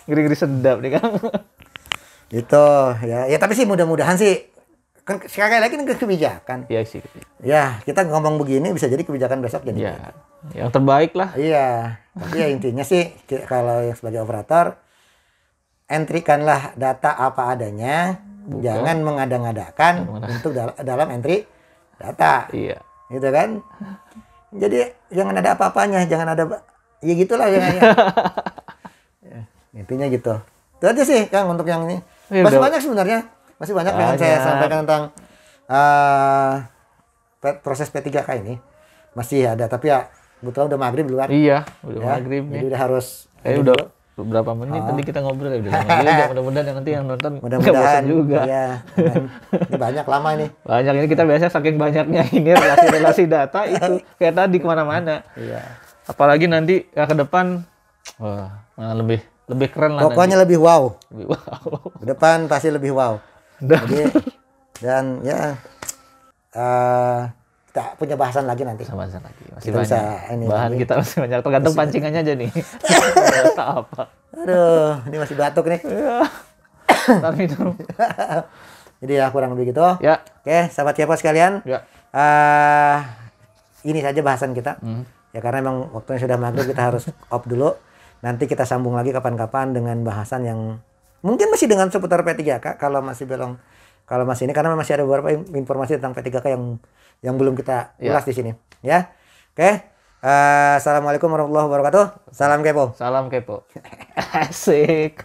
Ngeri-ngeri sedap nih Kang. Gitu ya. Ya tapi sih mudah-mudahan sih kan sekali lagi kan kebijakan. Iya sih. Ya, kita ngomong begini bisa jadi kebijakan besok jadi. Ya, yang terbaik lah. Iya. Tapi ya intinya sih kalau yang sebagai operator entrikanlah data apa adanya, jangan mengada-ngadakan untuk dalam entry data. Iya. Gitu kan? Jadi jangan ada apa-apanya, jangan ada ya gitulah jangan. Ya, intinya gitu. Itu aja sih Kang untuk yang ini. Masih banyak sebenarnya. Masih banyak yang saya sampaikan tentang proses P3K ini. Masih ada, tapi ya kebetulan udah maghrib dulu kan. Iya, udah maghrib nih. Jadi udah harus udah beberapa menit tadi kita ngobrol ya udah. Mudah-mudahan nanti yang nonton mudah-mudahan juga. Iya. Ini banyak lama ini. Banyak ini kita biasanya saking banyaknya ini relasi-relasi data itu kayak tadi kemana-mana. Iya. Apalagi nanti ya, ke depan wah, lebih keren lah. Pokoknya nanti. lebih wow. Lebih wow. Ke depan pasti lebih wow. Jadi, dan ya kita punya bahasan lagi nanti. Bahasan lagi. Masih kita banyak. Bahan kita masih banyak. Tergantung pancingannya aja nih. Apa? Aduh, ini masih batuk nih. Tapi itu. Jadi ya kurang lebih gitu. Ya. Oke, sahabat Kepo sekalian. Ya. Ini saja bahasan kita. Ya karena memang waktunya sudah maghrib kita harus off dulu. Nanti kita sambung lagi kapan-kapan dengan bahasan yang mungkin masih dengan seputar P3K kalau masih belum ini karena masih ada beberapa informasi tentang P3K yang belum kita ulas di sini ya. Oke. Assalamualaikum warahmatullahi wabarakatuh. Salam Kepo. Salam Kepo. Asik.